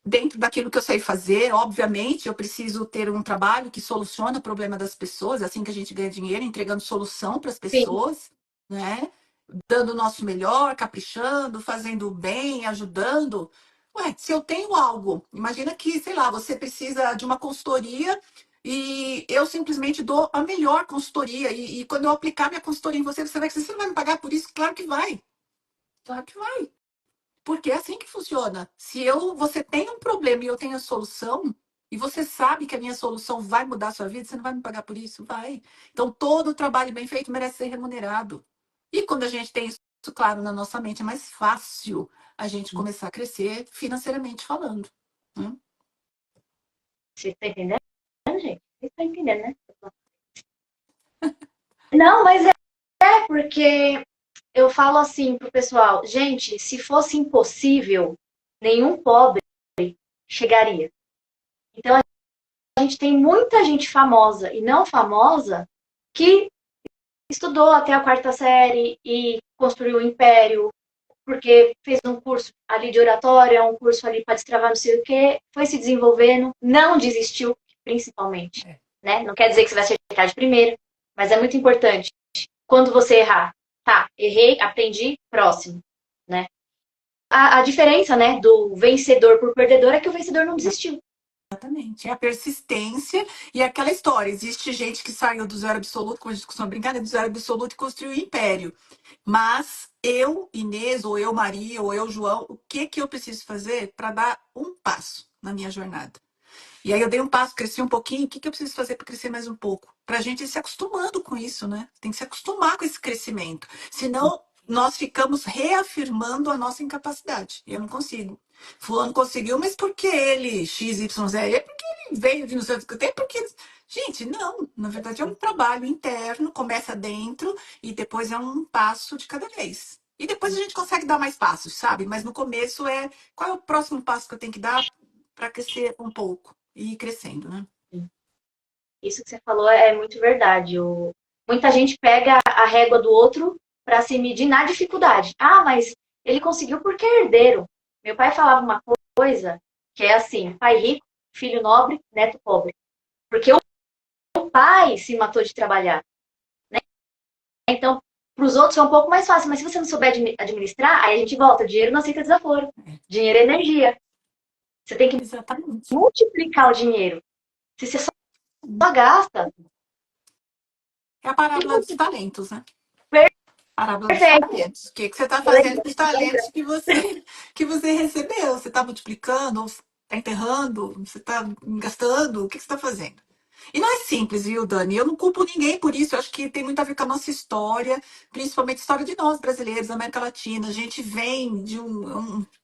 dentro daquilo que eu sei fazer, obviamente, eu preciso ter um trabalho que soluciona o problema das pessoas, é assim que a gente ganha dinheiro, entregando solução para as Sim. pessoas, né? Dando o nosso melhor, caprichando, fazendo o bem, ajudando. Ué, se eu tenho algo, imagina que, sei lá, você precisa de uma consultoria e eu simplesmente dou a melhor consultoria. E quando eu aplicar minha consultoria em você, você vai dizer, você não vai me pagar por isso? Claro que vai. Claro que vai. Porque é assim que funciona. Se você tem um problema e eu tenho a solução, e você sabe que a minha solução vai mudar a sua vida, você não vai me pagar por isso? Vai. Então, todo o trabalho bem feito merece ser remunerado. E quando a gente tem isso claro na nossa mente, é mais fácil a gente começar a crescer financeiramente falando. Você está entendendo, gente? Você está entendendo, né? Não, mas porque eu falo assim pro pessoal, gente, se fosse impossível, nenhum pobre chegaria. Então a gente tem muita gente famosa e não famosa que estudou até a quarta série e construiu um império, porque fez um curso ali de oratória, um curso ali para destravar não sei o quê, foi se desenvolvendo, não desistiu, principalmente. Né? Não quer dizer que você vai acertar de primeira, mas é muito importante. Quando você errar, tá, errei, aprendi, próximo. Né? A diferença, né, do vencedor por perdedor é que o vencedor não desistiu. Exatamente. É a persistência e aquela história. Existe gente que saiu do zero absoluto, como a gente costuma brincar, né, do zero absoluto e construiu o império. Mas eu, Inês, ou eu, Maria, ou eu, João, o que eu preciso fazer para dar um passo na minha jornada? E aí eu dei um passo, cresci um pouquinho. O que eu preciso fazer para crescer mais um pouco? Para a gente ir se acostumando com isso, né? Tem que se acostumar com esse crescimento. Senão, nós ficamos reafirmando a nossa incapacidade. Eu não consigo. Fulano conseguiu, mas por que ele, X, Y, Z? É porque ele veio de não sei o que tem, porque. Gente, não. Na verdade, é um trabalho interno, começa dentro e depois é um passo de cada vez. E depois a gente consegue dar mais passos, sabe? Mas no começo qual é o próximo passo que eu tenho que dar para crescer um pouco e ir crescendo, né? Isso que você falou é muito verdade. Muita gente pega a régua do outro para se medir na dificuldade. Ah, mas ele conseguiu porque é herdeiro. Meu pai falava uma coisa que é assim: pai rico, filho nobre, neto pobre. Porque o pai se matou de trabalhar. Né? Então, para os outros é um pouco mais fácil, mas se você não souber administrar, aí a gente volta. Dinheiro não aceita desaforo. Dinheiro é energia. Você tem que Exatamente. multiplicar o dinheiro. Se você só gasta. É a parábola dos talentos, né? Parábola dos Perfeito. talentos. O que você está fazendo com os talentos que você recebeu? Você está multiplicando? Está enterrando? Você está gastando? O que você está fazendo? E não é simples, viu, Dani? Eu não culpo ninguém por isso. Eu acho que tem muito a ver com a nossa história, principalmente a história de nós, brasileiros, da América Latina. A gente vem de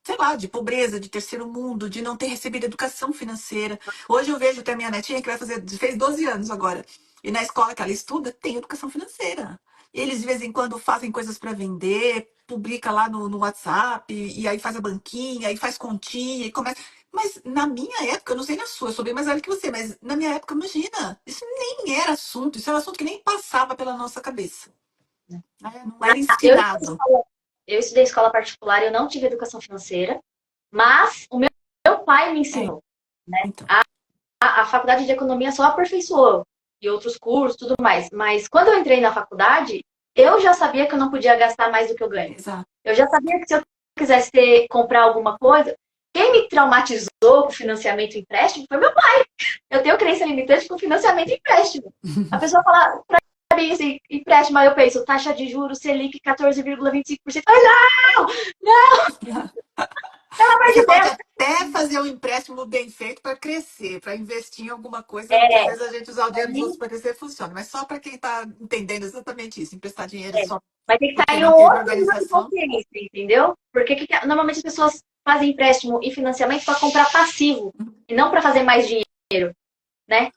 sei lá, de pobreza, de terceiro mundo, de não ter recebido educação financeira. Hoje eu vejo até a minha netinha, que fez 12 anos agora. E na escola que ela estuda, tem educação financeira. Eles, de vez em quando, fazem coisas para vender, publica lá no WhatsApp, e aí faz a banquinha, aí faz continha, e começa. Mas na minha época, eu não sei na sua, eu sou bem mais velha que você, mas na minha época, imagina, isso nem era assunto, isso era um assunto que nem passava pela nossa cabeça. Né? Não era ensinado. Eu estudei escola particular, eu não tive educação financeira, mas o meu pai me ensinou. Né? Então. A faculdade de economia só aperfeiçoou, e outros cursos, tudo mais. Mas quando eu entrei na faculdade, eu já sabia que eu não podia gastar mais do que eu ganho. Exato. Eu já sabia que se eu quisesse comprar alguma coisa, quem me traumatizou com financiamento e empréstimo foi meu pai. Eu tenho crença limitante com financiamento e empréstimo. A pessoa fala pra mim assim, empréstimo, aí eu penso, taxa de juros, Selic 14,25%. Não! Pelo amor Você de pode Deus. até fazer um empréstimo bem feito para crescer, para investir em alguma coisa que às É, vezes a gente usar o dinheiro dos outros aí, para crescer funciona. Mas só para quem está entendendo exatamente isso, emprestar dinheiro é. só Mas tem que estar porque em não um teve outro nível de organização. consciência, entendeu? Porque normalmente as pessoas fazem empréstimo e financiamento para comprar passivo e não para fazer mais dinheiro, né?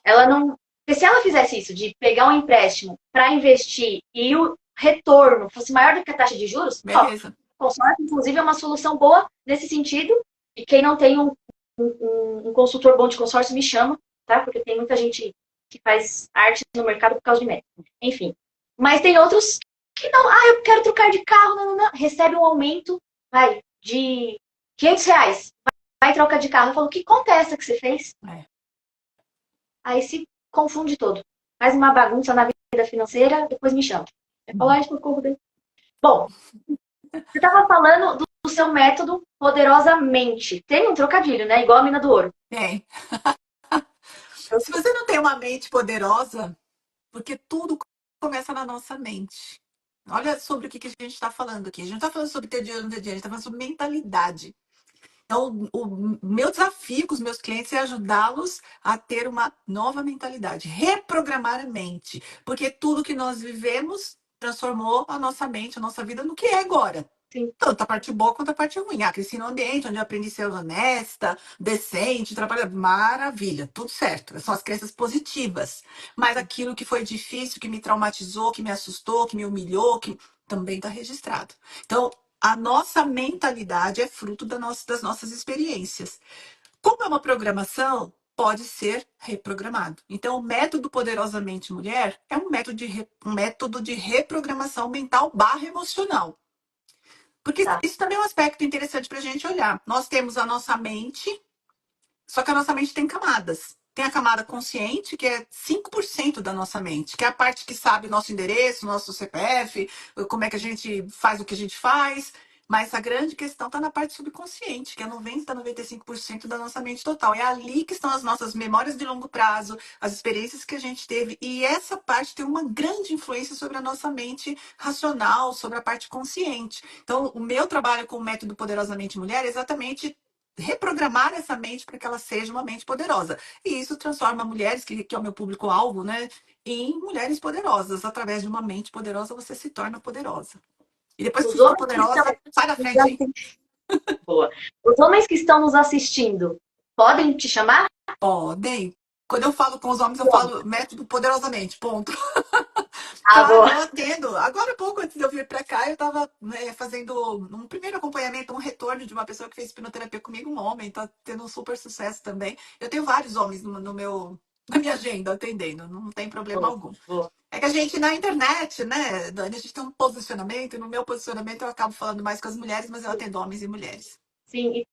Ela não. Porque se ela fizesse isso, de pegar um empréstimo para investir e o retorno fosse maior do que a taxa de juros, ó, Beleza. consórcio, inclusive, é uma solução boa nesse sentido. E quem não tem um consultor bom de consórcio, me chama, tá? Porque tem muita gente que faz arte no mercado por causa de método. Enfim. Mas tem outros que não. Ah, eu quero trocar de carro, não, não, não. Recebe um aumento, vai, de R$ 500. Vai trocar de carro. Eu falo, que conta é essa que você fez? É. Aí se confunde todo. Faz uma bagunça na vida financeira, depois me chama. É falar isso no corpo dele. Bom, você estava falando do seu método poderosamente. Tem um trocadilho, né? Igual a mina do ouro. Tem. Se você não tem uma mente poderosa, porque tudo começa na nossa mente. Olha sobre o que a gente está falando aqui. A gente não está falando sobre ter dinheiro ou não ter dinheiro, a gente está falando sobre mentalidade. Então, o meu desafio com os meus clientes é ajudá-los a ter uma nova mentalidade, reprogramar a mente, porque tudo que nós vivemos transformou a nossa mente, a nossa vida no que é agora. Sim. Tanto a parte boa quanto a parte ruim. Ah, cresci num ambiente onde eu aprendi a ser honesta, decente, trabalhar. Maravilha, tudo certo. São as crenças positivas. Mas aquilo que foi difícil, que me traumatizou, que me assustou, que me humilhou, que também está registrado. Então, a nossa mentalidade é fruto das nossas experiências. Como é uma programação, pode ser reprogramado. Então, o método Poderosamente Mulher é um método de reprogramação mental barra emocional. Porque Tá. isso também é um aspecto interessante para a gente olhar. Nós temos a nossa mente, só que a nossa mente tem camadas. Tem a camada consciente, que é 5% da nossa mente, que é a parte que sabe o nosso endereço, nosso CPF, como é que a gente faz o que a gente faz. Mas a grande questão está na parte subconsciente, que é 90, 95% da nossa mente total. É ali que estão as nossas memórias de longo prazo, as experiências que a gente teve. E essa parte tem uma grande influência sobre a nossa mente racional, sobre a parte consciente. Então, o meu trabalho com o método Poderosamente Mulher é exatamente reprogramar essa mente para que ela seja uma mente poderosa. E isso transforma mulheres, que é o meu público-alvo, né, em mulheres poderosas. Através de uma mente poderosa, você se torna poderosa. E depois que Os você ficou homens que estão poderosa, sai da nos frente, hein? assistindo. Boa. Os homens que estão nos assistindo podem te chamar? Podem. Quando eu falo com os homens, eu falo método poderosamente, ponto. Ah, Claro, boa. eu atendo. Agora, pouco antes de eu vir para cá, eu estava fazendo um primeiro acompanhamento, um retorno de uma pessoa que fez hipnoterapia comigo, um homem, está tendo um super sucesso também. Eu tenho vários homens na minha agenda atendendo, não tem problema Boa, algum. boa. É que a gente, na internet, né, Dani, a gente tem um posicionamento, e no meu posicionamento eu acabo falando mais com as mulheres, mas eu atendo homens e mulheres. Sim, e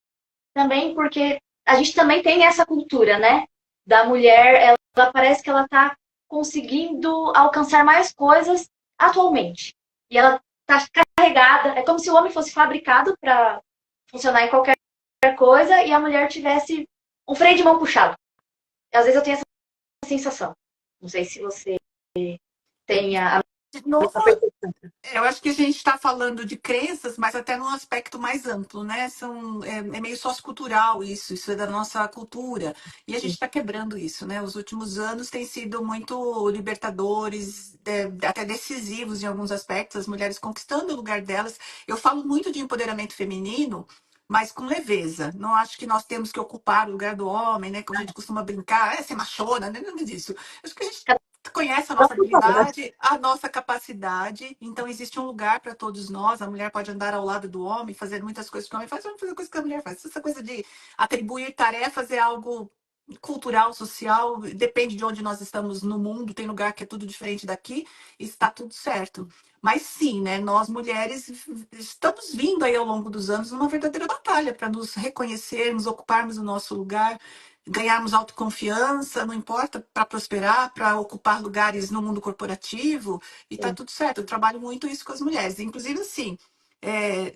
também porque a gente também tem essa cultura, né? Da mulher, ela parece que ela tá conseguindo alcançar mais coisas atualmente. E ela tá carregada, é como se o homem fosse fabricado para funcionar em qualquer coisa e a mulher tivesse um freio de mão puxado. Às vezes eu tenho essa sensação. Não sei se você É, tem a de novo, mesma percepção. eu acho que a gente está falando de crenças, mas até num aspecto mais amplo, né? É meio sociocultural isso é da nossa cultura. E a gente está quebrando isso, né? Os últimos anos têm sido muito libertadores, até decisivos em alguns aspectos, as mulheres conquistando o lugar delas. Eu falo muito de empoderamento feminino, mas com leveza. Não acho que nós temos que ocupar o lugar do homem, né? Como a gente costuma brincar, ser machona, né? Nada disso. Acho que a gente conhece a nossa habilidade, a nossa capacidade, então existe um lugar para todos nós. A mulher pode andar ao lado do homem, fazer muitas coisas que o homem faz, vamos fazer coisas que a mulher faz. Essa coisa de atribuir tarefas é algo cultural, social, depende de onde nós estamos no mundo, tem lugar que é tudo diferente daqui, e está tudo certo. Mas sim, né, nós mulheres estamos vindo aí ao longo dos anos numa verdadeira batalha para nos reconhecermos, ocuparmos o nosso lugar, ganharmos autoconfiança, não importa, para prosperar, para ocupar lugares no mundo corporativo, e tá Sim. tudo certo. Eu trabalho muito isso com as mulheres. Inclusive, assim,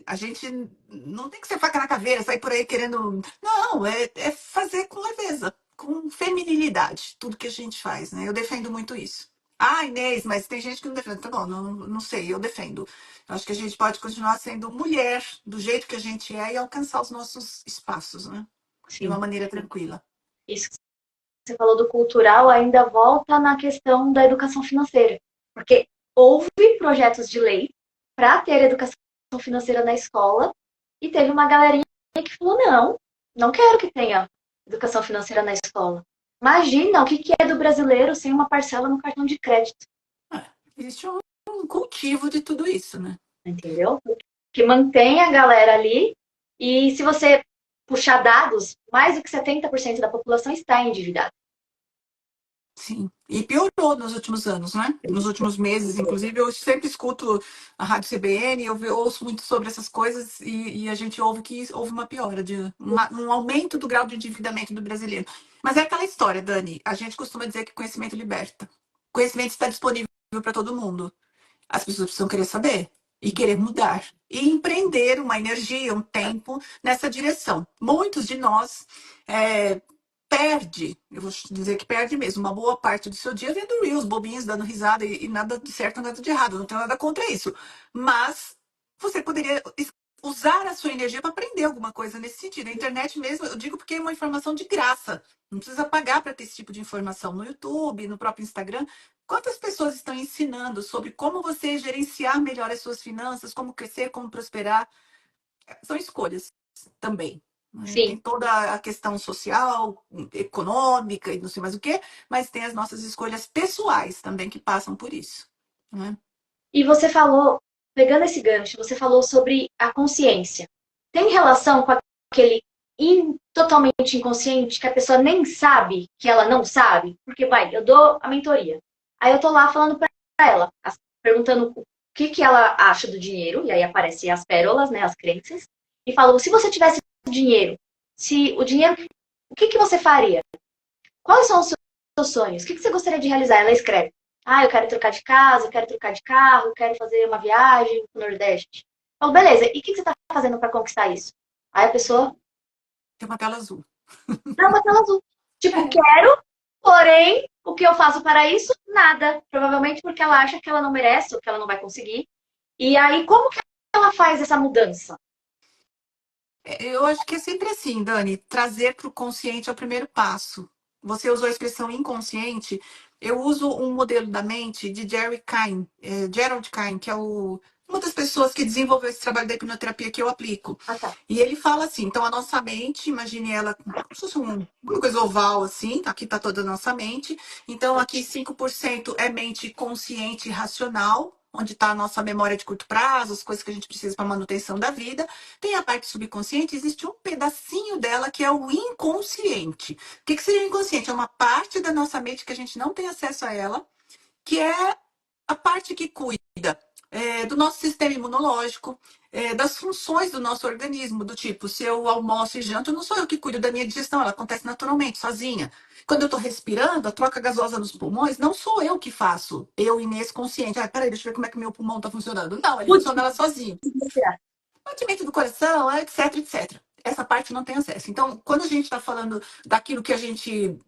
a gente não tem que ser faca na caveira, sair por aí querendo. Não, é fazer com leveza, com feminilidade, tudo que a gente faz, né? Eu defendo muito isso. Ah, Inês, mas tem gente que não defende. Tá bom, não sei, eu defendo. Eu acho que a gente pode continuar sendo mulher do jeito que a gente é e alcançar os nossos espaços, né? De uma Sim. maneira tranquila. Isso que você falou do cultural ainda volta na questão da educação financeira. Porque houve projetos de lei para ter educação financeira na escola e teve uma galerinha que falou: não, não quero que tenha educação financeira na escola. Imagina o que é do brasileiro sem uma parcela no cartão de crédito, Existe um cultivo de tudo isso, né? entendeu? Que mantém a galera ali e se você puxar dados, mais do que 70% da população está endividada. Sim, e piorou nos últimos anos, né? Nos últimos meses, inclusive, eu sempre escuto a Rádio CBN, ouço muito sobre essas coisas e a gente ouve que houve uma piora, um aumento do grau de endividamento do brasileiro. Mas é aquela história, Dani, a gente costuma dizer que conhecimento liberta. Conhecimento está disponível para todo mundo. As pessoas precisam querer saber e querer mudar e empreender uma energia, um tempo nessa direção. Muitos de nós perde, eu vou dizer que perde mesmo, uma boa parte do seu dia vendo reels, bobinhos, dando risada e nada de certo, nada de errado, não tenho nada contra isso. Mas você poderia usar a sua energia para aprender alguma coisa nesse sentido. A internet mesmo, eu digo porque é uma informação de graça. Não precisa pagar para ter esse tipo de informação no YouTube, no próprio Instagram. Quantas pessoas estão ensinando sobre como você gerenciar melhor as suas finanças, como crescer, como prosperar? São escolhas também. Né? Tem Sim. toda a questão social, econômica e não sei mais o quê, mas tem as nossas escolhas pessoais também que passam por isso. Né? E você falou, pegando esse gancho, você falou sobre a consciência. Tem relação com aquele totalmente inconsciente que a pessoa nem sabe que ela não sabe? Porque, vai, eu dou a mentoria. Aí eu tô lá falando para ela, perguntando o que ela acha do dinheiro, e aí aparecem as pérolas, né, as crenças, e falo, se você tivesse dinheiro, se o dinheiro, o que você faria? Quais são os seus sonhos? O que você gostaria de realizar? Ela escreve. Ah, eu quero trocar de casa, eu quero trocar de carro, eu quero fazer uma viagem pro Nordeste. Eu falo, beleza, e o que você está fazendo para conquistar isso? Aí a pessoa Tem uma tela azul. dá uma tela azul. Tipo, É. quero, porém, o que eu faço para isso? Nada. Provavelmente porque ela acha que ela não merece ou que ela não vai conseguir. E aí, como que ela faz essa mudança? Eu acho que é sempre assim, Dani, trazer para o consciente é o primeiro passo. Você usou a expressão inconsciente, eu uso um modelo da mente de Gerald Kein, que é uma das pessoas que desenvolveu esse trabalho da hipnoterapia que eu aplico. Ah, tá. E ele fala assim, então a nossa mente, imagine ela como se fosse uma coisa oval assim, aqui está toda a nossa mente. Então aqui 5% é mente consciente e racional, onde está a nossa memória de curto prazo, as coisas que a gente precisa para manutenção da vida. Tem a parte subconsciente, existe um pedacinho dela que é o inconsciente. O que seria o inconsciente? É uma parte da nossa mente que a gente não tem acesso a ela, que é a parte que cuida do nosso sistema imunológico, das funções do nosso organismo, do tipo, se eu almoço e janto, não sou eu que cuido da minha digestão, ela acontece naturalmente, sozinha. Quando eu estou respirando, a troca gasosa nos pulmões, não sou eu que faço, eu, Inês, consciente. Ah, peraí, deixa eu ver como é que meu pulmão está funcionando. Não, ele Putz, funciona ela sozinho. Batimento do coração, etc, etc. Essa parte não tem acesso. Então, quando a gente está falando daquilo que a gente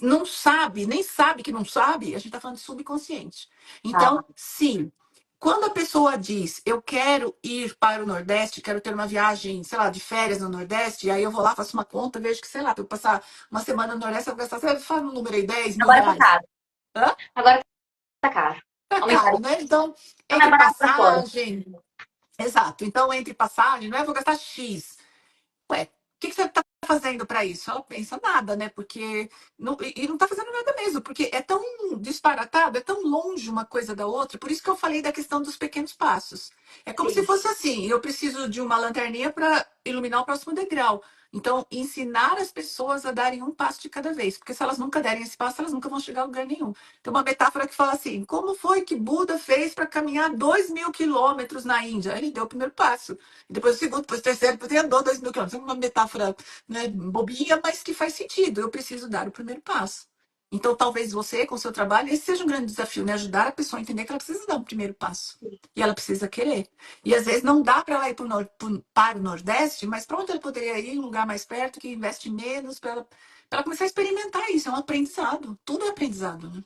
não sabe, nem sabe que não sabe, a gente está falando de subconsciente. tá. Então, sim, quando a pessoa diz, eu quero ir para o Nordeste, quero ter uma viagem, sei lá, de férias no Nordeste, e aí eu vou lá, faço uma conta, vejo que, sei lá, para eu passar uma semana no Nordeste, eu vou gastar, você fala um número aí, 10 mil Agora tá reais. caro. Hã? Agora tá caro. Tá Aumentaram. caro, né? Então, Não é entre barato pra fora. passagem, exato. Então, entre passagem, não é? Vou gastar X. Ué, o que você está fazendo para isso? Ela pensa nada, né? Porque e não está fazendo nada mesmo, porque é tão disparatado, é tão longe uma coisa da outra. Por isso que eu falei da questão dos pequenos passos. É como se Sim. fosse assim: eu preciso de uma lanterninha para iluminar o próximo degrau. Então, ensinar as pessoas a darem um passo de cada vez, porque se elas nunca derem esse passo, elas nunca vão chegar a lugar nenhum. Tem uma metáfora que fala assim: como foi que Buda fez para caminhar 2.000 quilômetros na Índia? Ele deu o primeiro passo. Depois o segundo, depois o terceiro, depois ele andou 2.000 quilômetros. É uma metáfora, né, bobinha, mas que faz sentido. Eu preciso dar o primeiro passo. Então, talvez você, com o seu trabalho, esse seja um grande desafio, né? Ajudar a pessoa a entender que ela precisa dar o primeiro passo. E ela precisa querer. E às vezes não dá para ela ir para o Nordeste, mas para onde ela poderia ir, um lugar mais perto, que investe menos, para ela começar a experimentar isso. É um aprendizado. Tudo é aprendizado, né?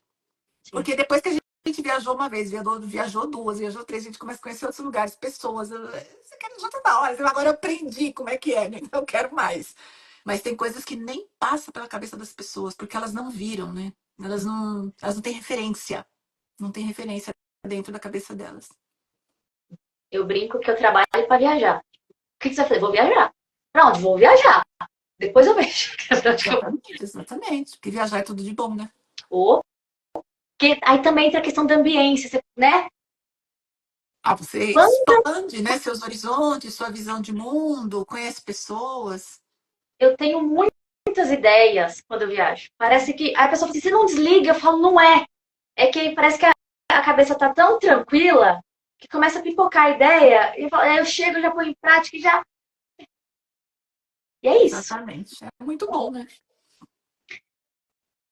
Sim. Porque depois que a gente viajou uma vez, viajou duas, viajou três, a gente começa a conhecer outros lugares, pessoas. Você quer já tá hora. Agora eu aprendi como é que é, né? Então eu quero mais. Mas tem coisas que nem passam pela cabeça das pessoas, porque elas não viram, né? Elas não têm referência. Não tem referência dentro da cabeça delas. Eu brinco que eu trabalho para viajar. O que você vai fazer? Vou viajar. Pra onde? Vou viajar. Depois eu vejo. Exatamente, exatamente. Porque viajar é tudo de bom, né? Ou, que aí também entra a questão da ambiência, né? Ah, você Quando expande, né, seus horizontes, sua visão de mundo, conhece pessoas. eu tenho muitas ideias quando eu viajo. Parece que a pessoa fala assim, você não desliga? Eu falo, não é. É que parece que a cabeça tá tão tranquila que começa a pipocar a ideia. E eu chego, já ponho em prática e já. E é isso. Exatamente. É muito bom, né?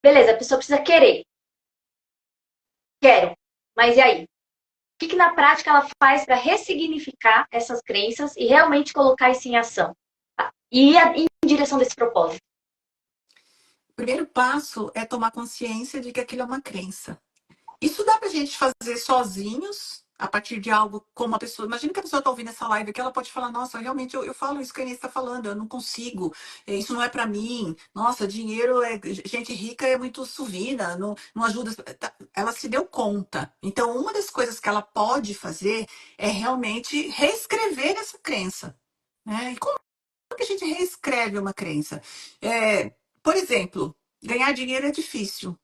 Beleza, a pessoa precisa querer. Quero. Mas e aí? O que na prática ela faz para ressignificar essas crenças e realmente colocar isso em ação? Tá? E ir em direção desse propósito. O primeiro passo é tomar consciência de que aquilo é uma crença. Isso dá pra gente fazer sozinhos, a partir de algo como a pessoa. Imagina que a pessoa tá ouvindo essa live aqui, ela pode falar: Nossa, realmente eu falo isso que a Inês está falando, eu não consigo, isso não é para mim. Nossa, dinheiro é. Gente rica é muito suvina, não ajuda. Ela se deu conta. Então, uma das coisas que ela pode fazer é realmente reescrever essa crença. Né? E como que a gente reescreve uma crença? Por exemplo, ganhar dinheiro é difícil.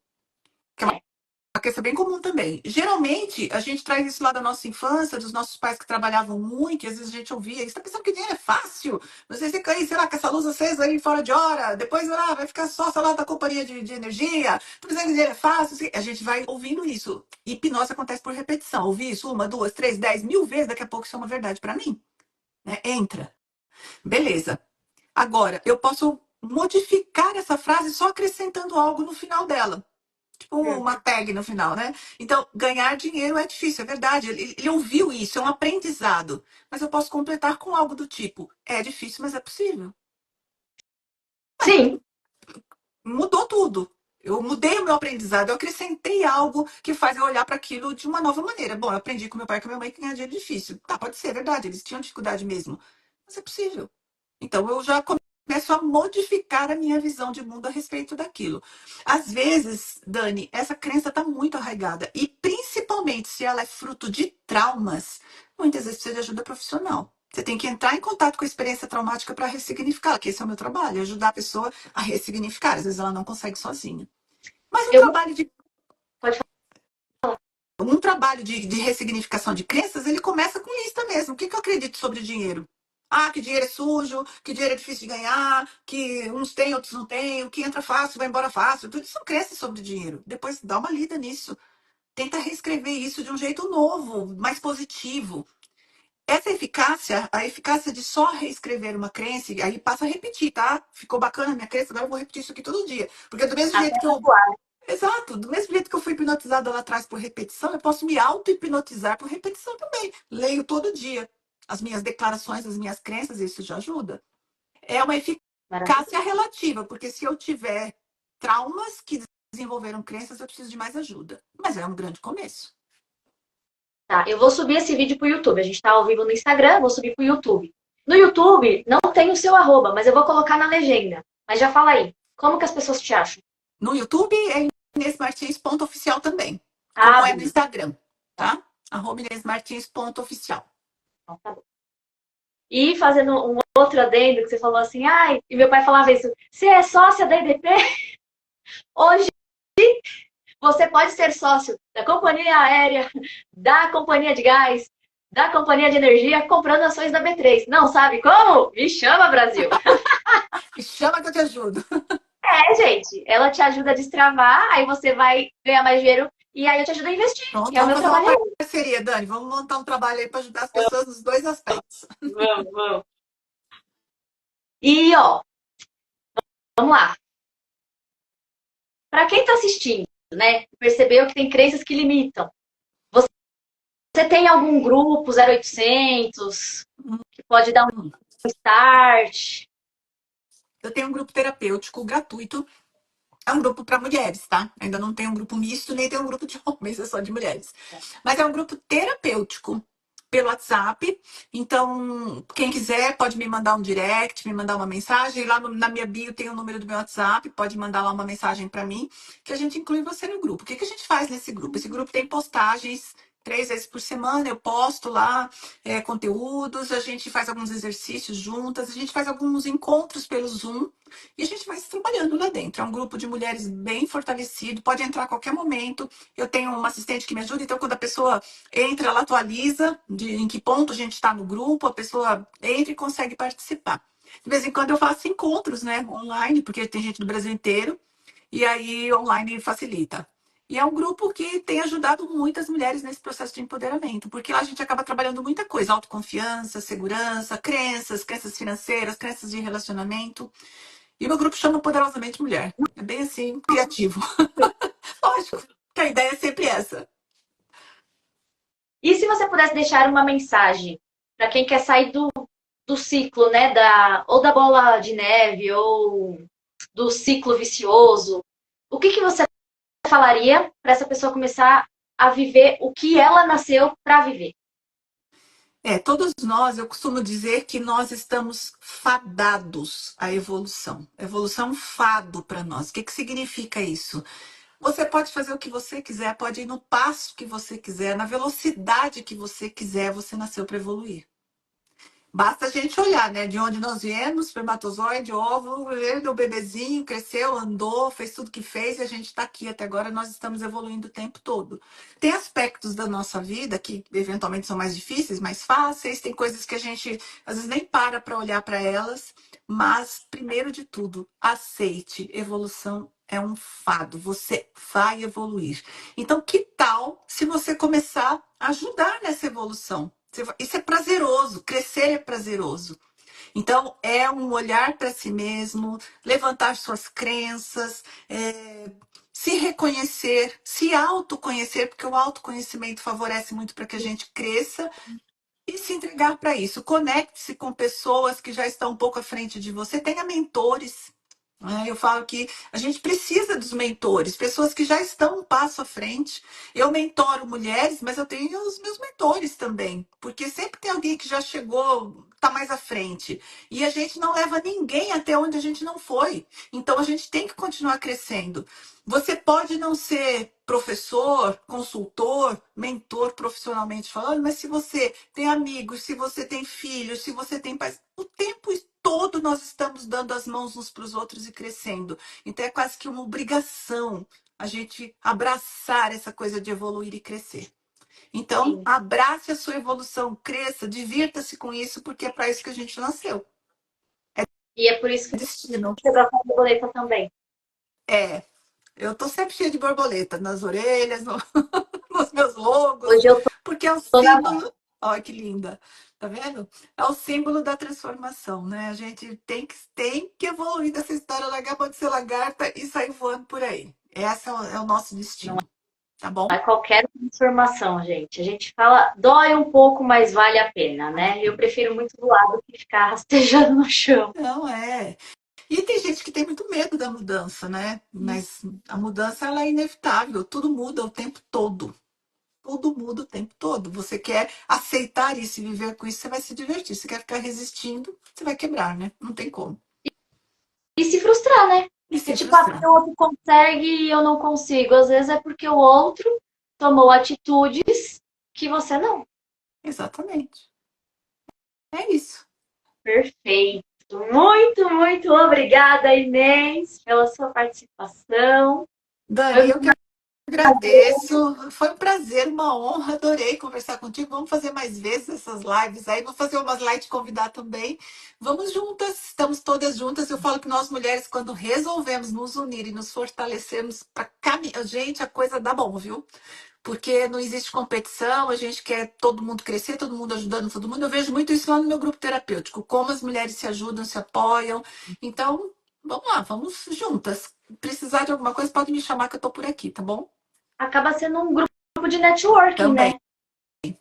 É. Uma crença bem comum também. Geralmente, a gente traz isso lá da nossa infância, dos nossos pais que trabalhavam muito, e às vezes a gente ouvia, você está pensando que dinheiro é fácil? Você fica aí, sei lá, com essa luz acesa aí fora de hora, depois vai ficar só, sei lá, da companhia de energia, tá pensando que dinheiro é fácil? A gente vai ouvindo isso. Hipnose acontece por repetição. Ouvir isso uma, duas, três, 10 mil vezes, daqui a pouco isso é uma verdade para mim. Né? Entra. Beleza. Agora, eu posso modificar essa frase só acrescentando algo no final dela. Tipo uma tag no final, né? Então, ganhar dinheiro é difícil, é verdade. Ele ouviu isso, é um aprendizado. Mas eu posso completar com algo do tipo: é difícil, mas é possível. Sim. Mudou tudo. Eu mudei o meu aprendizado, eu acrescentei algo que faz eu olhar para aquilo de uma nova maneira. Bom, eu aprendi com meu pai e com minha mãe que ganhar dinheiro é difícil. Tá, pode ser, é verdade, eles tinham dificuldade mesmo. Mas é possível. Então eu já começo a modificar a minha visão de mundo a respeito daquilo. Às vezes, Dani, essa crença está muito arraigada. E principalmente se ela é fruto de traumas, muitas vezes precisa de ajuda profissional. Você tem que entrar em contato com a experiência traumática para ressignificar, que esse é o meu trabalho, ajudar a pessoa a ressignificar. Às vezes ela não consegue sozinha. Mas Eu pode um trabalho de ressignificação de crenças, ele começa com lista mesmo. O que eu acredito sobre dinheiro? Ah, que dinheiro é sujo, que dinheiro é difícil de ganhar, que uns têm, outros não têm, o que entra fácil, vai embora fácil. Tudo isso são crenças sobre dinheiro. Depois dá uma lida nisso. Tenta reescrever isso de um jeito novo, mais positivo. Essa eficácia, a eficácia de só reescrever uma crença, e aí passa a repetir, tá? Ficou bacana a minha crença, agora eu vou repetir isso aqui todo dia. Porque do mesmo até jeito que eu. atuar. Exato, do mesmo jeito que eu fui hipnotizada lá atrás por repetição, eu posso me auto-hipnotizar por repetição também. Leio todo dia as minhas declarações, as minhas crenças, isso já ajuda. É uma Maravilha. eficácia relativa, porque se eu tiver traumas que desenvolveram crenças, eu preciso de mais ajuda. Mas é um grande começo. Tá, eu vou subir esse vídeo pro YouTube. A gente tá ao vivo no Instagram, vou subir pro YouTube. No YouTube não tem o seu arroba, mas eu vou colocar na legenda. Mas já fala aí, como que as pessoas te acham? No YouTube é inêsmartins.oficial também, como Ah, é no beleza. Instagram, tá? @inêsmartins.oficial. Então tá bom. E fazendo um outro adendo que você falou assim, ai, e meu pai falava isso, você é sócia da EDP? Hoje você pode ser sócio da companhia aérea, da companhia de gás, da companhia de energia, comprando ações da B3. Não sabe como? Me chama, Brasil. Me chama que eu te ajudo. É, gente, ela te ajuda a destravar, aí você vai ganhar mais dinheiro e aí eu te ajudo a investir, que Pronto, é o vamos meu fazer uma trabalho. parceria, Dani. Vamos montar um trabalho aí para ajudar as pessoas nos dois aspectos. Vamos, vamos. E, ó, vamos lá. Para quem está assistindo, né, percebeu que tem crenças que limitam. Você tem algum grupo 0800 que pode dar um start? Eu tenho um grupo terapêutico gratuito É um grupo para mulheres, tá? Ainda não tem um grupo misto, nem tem um grupo de homens, é só de mulheres. Mas é um grupo terapêutico pelo WhatsApp. Então, quem quiser pode me mandar um direct, me mandar uma mensagem. Lá na minha bio tem o número do meu WhatsApp, pode mandar lá uma mensagem para mim, que a gente inclui você no grupo. O que a gente faz nesse grupo? Esse grupo tem postagens 3 vezes por semana, eu posto lá conteúdos, a gente faz alguns exercícios juntas, a gente faz alguns encontros pelo Zoom e a gente vai se trabalhando lá dentro. É um grupo de mulheres bem fortalecido, pode entrar a qualquer momento. Eu tenho uma assistente que me ajuda, então quando a pessoa entra, ela atualiza em que ponto a gente está no grupo, a pessoa entra e consegue participar. De vez em quando eu faço encontros, né, online, porque tem gente do Brasil inteiro, e aí online facilita. E é um grupo que tem ajudado muitas mulheres nesse processo de empoderamento, porque lá a gente acaba trabalhando muita coisa, autoconfiança, segurança, crenças financeiras, crenças de relacionamento. E o meu grupo chama Poderosamente Mulher. É bem assim, criativo. Lógico que a ideia é sempre essa. E se você pudesse deixar uma mensagem para quem quer sair do ciclo, né, ou da bola de neve, ou do ciclo vicioso, o que você falaria para essa pessoa começar a viver o que ela nasceu para viver? Todos nós, eu costumo dizer que nós estamos fadados à evolução. Evolução é um fado para nós. O que significa isso? Você pode fazer o que você quiser, pode ir no passo que você quiser, na velocidade que você quiser, você nasceu para evoluir. Basta a gente olhar, né? De onde nós viemos, espermatozoide, óvulo, o bebezinho cresceu, andou, fez tudo que fez e a gente está aqui. Até agora nós estamos evoluindo o tempo todo. Tem aspectos da nossa vida que eventualmente são mais difíceis, mais fáceis, tem coisas que a gente às vezes nem para olhar para elas, mas primeiro de tudo, aceite. Evolução é um fado, você vai evoluir. Então, que tal se você começar a ajudar nessa evolução? Isso é prazeroso, crescer é prazeroso. Então, é um olhar para si mesmo, levantar suas crenças, se reconhecer, se autoconhecer, porque o autoconhecimento favorece muito para que a gente cresça e se entregar para isso. Conecte-se com pessoas que já estão um pouco à frente de você, tenha mentores. Eu falo que a gente precisa dos mentores, pessoas que já estão um passo à frente. Eu mentoro mulheres, mas eu tenho os meus mentores também, porque sempre tem alguém que já chegou, está mais à frente. E a gente não leva ninguém até onde a gente não foi. Então a gente tem que continuar crescendo. Você pode não ser professor, consultor, mentor profissionalmente falando, mas se você tem amigos, se você tem filhos, se você tem pais, o tempo todo nós estamos dando as mãos uns para os outros e crescendo. Então é quase que uma obrigação a gente abraçar essa coisa de evoluir e crescer. Então, Sim. abrace a sua evolução, cresça, divirta-se com isso, porque é para isso que a gente nasceu. E é por isso que Destino. você gosta de borboleta também. É, eu tô sempre cheia de borboleta nas orelhas, nos meus logos, Hoje eu porque é o tô na mão. símbolo. Olha que linda, tá vendo? É o símbolo da transformação, né? A gente tem que evoluir dessa história, largar pode ser lagarta e sair voando por aí. Esse é o nosso Não destino, tá bom? é qualquer transformação, gente. A gente fala, dói um pouco, mas vale a pena, né? Eu prefiro muito voar do que ficar rastejando no chão. Não é. E tem gente que tem muito medo da mudança, né? Mas a mudança ela é inevitável, tudo muda o tempo todo. Tudo muda o tempo todo. Você quer aceitar isso e viver com isso, você vai se divertir. Se quer ficar resistindo, você vai quebrar, né? Não tem como. E se frustrar, né? E É se tipo, frustrar. porque o outro consegue e eu não consigo. Às vezes é porque o outro tomou atitudes que você não. Exatamente. É isso. Perfeito. Muito, muito obrigada, Inês, pela sua participação. Foi Dani, eu que uma agradeço. Foi um prazer, uma honra. Adorei conversar contigo. Vamos fazer mais vezes essas lives aí. Vou fazer umas lives te convidar também. Vamos juntas, estamos todas juntas. Eu falo que nós mulheres, quando resolvemos nos unir e nos fortalecermos para caminhar, gente, a coisa dá bom, viu? Porque não existe competição, a gente quer todo mundo crescer, todo mundo ajudando todo mundo. Eu vejo muito isso lá no meu grupo terapêutico, como as mulheres se ajudam, se apoiam. Então, vamos lá, vamos juntas. Precisar de alguma coisa, pode me chamar que eu tô por aqui, tá bom? acaba sendo um grupo de networking, Também, né?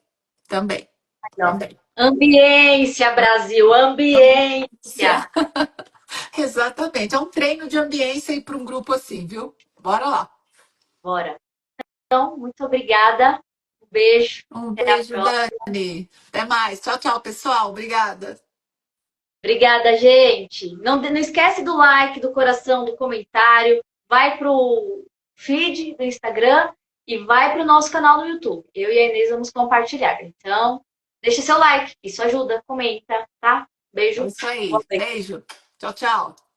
também, Ó. também. Ambiência, Brasil, ambiência. Exatamente. É um treino de ambiência ir para um grupo assim, viu? Bora lá. Bora. Então, muito obrigada. Um beijo. Um Até a beijo, próxima. Dani. Até mais. Tchau, tchau, pessoal. Obrigada. Obrigada, gente. Não esquece do like, do coração, do comentário. Vai pro feed do Instagram e vai pro nosso canal no YouTube. Eu e a Inês vamos compartilhar. Então, deixa seu like. Isso ajuda. Comenta, tá? É Beijo. isso Boa aí. noite. Beijo. Tchau, tchau.